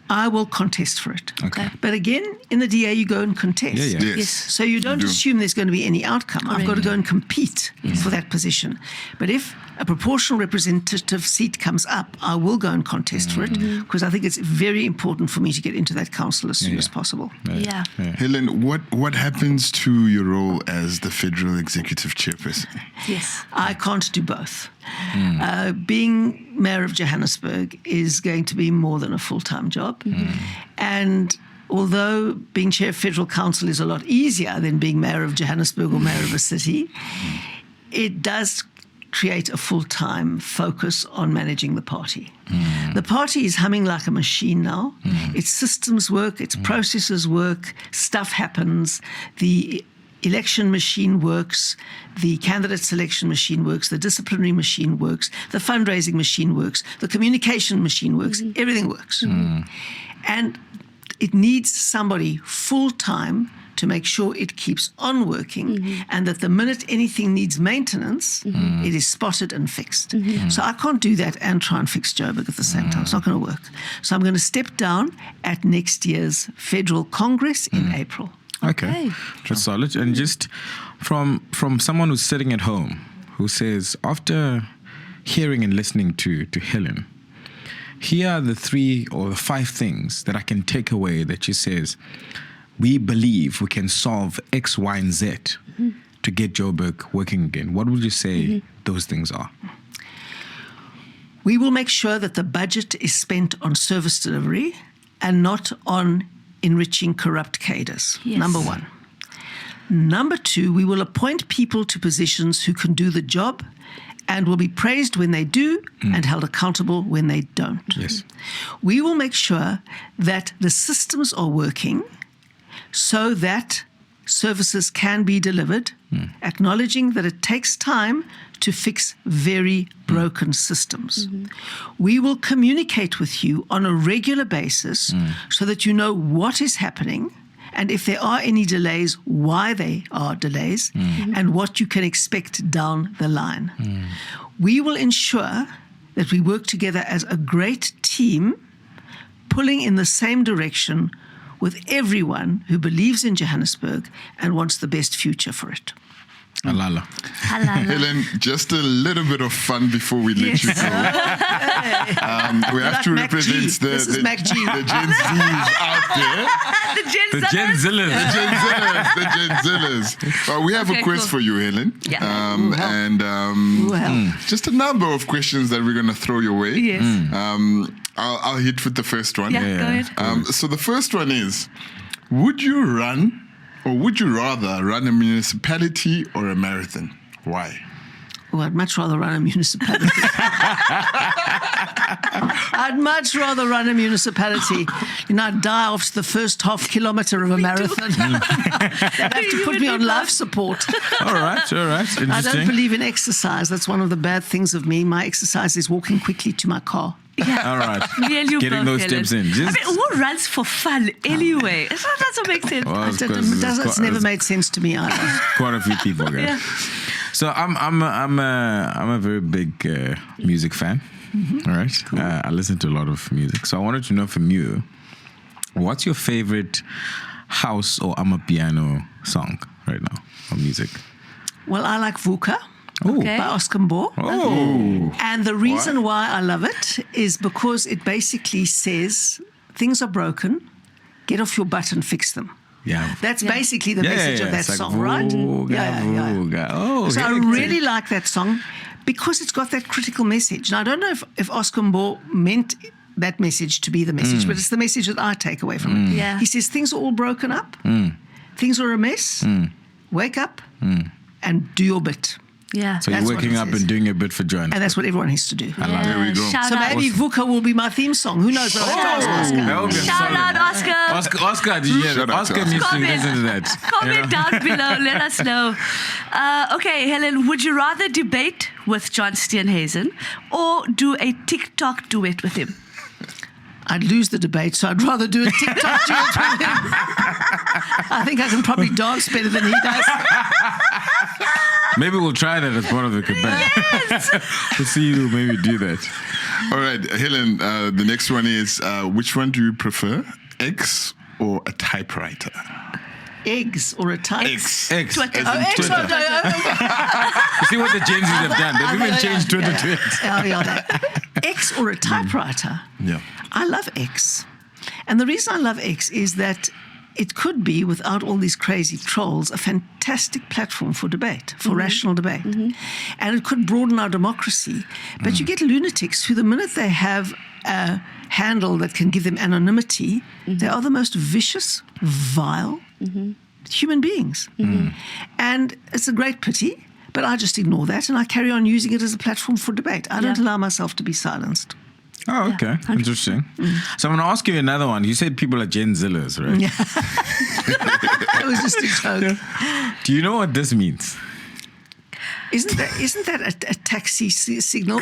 I will contest for it. Okay. But again, in the DA, you go and contest. Yes. So you don't assume there's going to be any outcome. I've got to go and compete for that position. But if a proportional representative seat comes up, I will go and contest for it because I think it's very important for me to get into that council as soon as possible. Yeah. Helen, what happens to your role as the federal executive chairperson? Yes. I can't do both. Being mayor of Johannesburg is going to be more than a full-time job. And although being chair of federal council is a lot easier than being mayor of Johannesburg or mayor of a city, it does create a full-time focus on managing the party. The party is humming like a machine now. Its systems work, its processes work, stuff happens. The election machine works, the candidate selection machine works, the disciplinary machine works, the fundraising machine works, the communication machine works, everything works. And it needs somebody full-time to make sure it keeps on working and that the minute anything needs maintenance, it is spotted and fixed. So I can't do that and try and fix Joburg at the same time. It's not going to work. So I'm going to step down at next year's Federal Congress in April. Okay. That's solid. And just from someone who's sitting at home, who says, after hearing and listening to Helen, here are the 3 or the 5 things that I can take away that she says, we believe we can solve X, Y, and Z to get Joburg working again. What would you say those things are? We will make sure that the budget is spent on service delivery and not on enriching corrupt cadres. Yes. Number 1. Number 2, we will appoint people to positions who can do the job and will be praised when they do and held accountable when they don't. Yes. We will make sure that the systems are working so that services can be delivered, acknowledging that it takes time to fix very broken systems. We will communicate with you on a regular basis so that you know what is happening and if there are any delays, why they are delays, and what you can expect down the line. We will ensure that we work together as a great team, pulling in the same direction with everyone who believes in Johannesburg and wants the best future for it. Alala. Helen, just a little bit of fun before we let you go. We have to represent the Gen Zs out there. The Gen Zillers. The Gen Zillers. We have a quiz for you, Helen. Yeah. Just a number of questions that we're going to throw your way. Yes. I'll hit with the first one. Yeah, go ahead. So the first one is, would you run or would you rather run a municipality or a marathon? Why? Oh, I'd much rather run a municipality. I'd much rather run a municipality. I'd die after the first half kilometre of a marathon. They'd have to put me on life support. All right. Interesting. I don't believe in exercise. That's one of the bad things of me. My exercise is walking quickly to my car. Yeah. All right. Getting those steps in. Who runs for fun anyway? That doesn't make sense. Well, It's never made sense to me either. Quite a few people, guys. Yeah. So I'm a very big music fan. All right. Cool. I listen to a lot of music. So I wanted to know from you, what's your favorite house or amapiano song right now or music? Well, I like Vuka. Okay. By Oscar Mbo. Oh. And the reason why I love it is because it basically says things are broken, get off your butt and fix them. Yeah. That's basically the message of that it's like song, right? Vuga. Oh, So I hectic. really like that song because it's got that critical message. And I don't know if Oscar Mbo meant that message to be the message, but it's the message that I take away from it. Yeah. He says things are all broken up, things are a mess, wake up and do your bit. Yeah. So you're That's what waking it up says. and doing a bit for Johannesburg. And that's what everyone has to do. There we go. Shout So out. maybe Vuka will be my theme song. Who knows? But that would be Shout solid. out, Oscar. Oscar, did you hear Shout that? out to Oscar needs to Comment. listen to that. Comment down below. Let us know. Okay, Helen, would you rather debate with John Steenhuisen or do a TikTok duet with him? I'd lose the debate, so I'd rather do a TikTok duet with him. I think I can probably dance better than he does. Maybe we'll try that as part of the debate. We'll see you maybe do that. All right, Helen, the next one is which one do you prefer, eggs or a typewriter? Eggs or a type. Eggs. X. Twitter. As in Oh, eggs. Twitter. You see what the Gen Zs have done? They've even changed Twitter to X. X or a typewriter. Yeah. I love X. And the reason I love X is that it could be, without all these crazy trolls, a fantastic platform for debate, for rational debate. And it could broaden our democracy. But you get lunatics who, the minute they have a handle that can give them anonymity, they are the most vicious, vile human beings. And it's a great pity, but I just ignore that and I carry on using it as a platform for debate. I don't allow myself to be silenced. Oh, okay. Interesting. So I'm going to ask you another one. You said people are Gen Zillers, right? It was just a joke. Do you know what this means? Isn't that a taxi signal?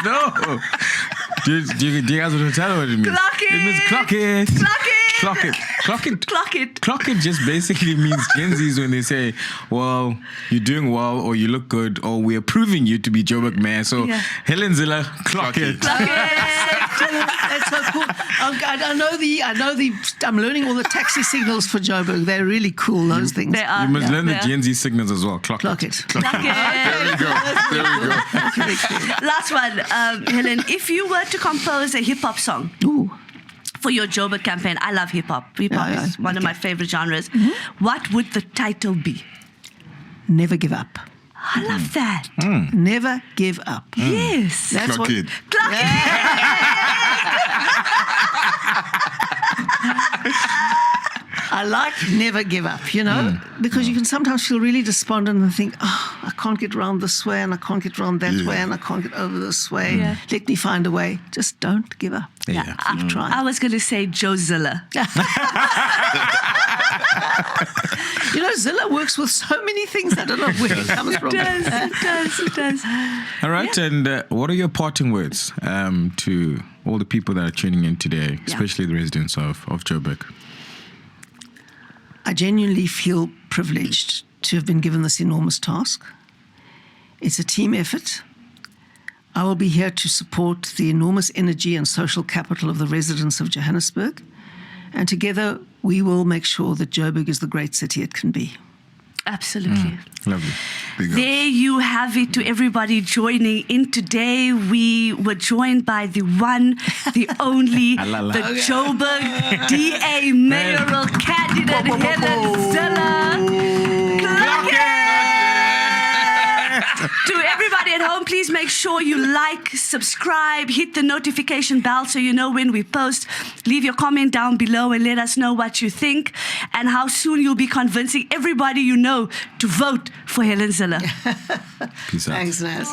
No. Do you guys want to tell what it means? Clock it. It means clock it. Clock it. Clock it. Clock it. Clock it. Clock it just basically means Gen Zs when they say, well, you're doing well or you look good or we're approving you to be Joburg mayor. So Yeah. Helen Zille, clock it. Clock it. That's so cool. I'm learning all the taxi signals for Joburg. They're really cool, those things. They are. You must learn the They are. Gen Z signals as well. Clock Clock it. it. Clock it. There we go. There we go. Very cool. Last one, Helen. If you were to compose a hip hop song Ooh. for your Joburg campaign, I love hip hop. Hip hop Yeah, is one of my favorite genres. What would the title be? Never give up. I love that. Never give up. Yes. That's Clock what. it. Clock it. I like never give up, because you can sometimes feel really despondent and think, I can't get around this way and I can't get around that way and I can't get over this way. Yeah. Let me find a way. Just don't give up. Yeah. Keep trying. I was going to say Joe Zilla. Zilla works with so many things. I don't know where it comes from. It does. All right. And what are your parting words to all the people that are tuning in today, especially the residents of Joburg? I genuinely feel privileged to have been given this enormous task. It's a team effort. I will be here to support the enormous energy and social capital of the residents of Johannesburg. And together, we will make sure that Joburg is the great city it can be. Absolutely. Lovely. Big up. There you have it to everybody joining in today. We were joined by the one, the only, the Joburg DA mayoral candidate, Helen Zille. Clock it! To everybody at home, please make sure you like, subscribe, hit the notification bell so you know when we post. Leave your comment down below and let us know what you think and how soon you'll be convincing everybody you know to vote for Helen Zille. Peace out. Thanks, Naz.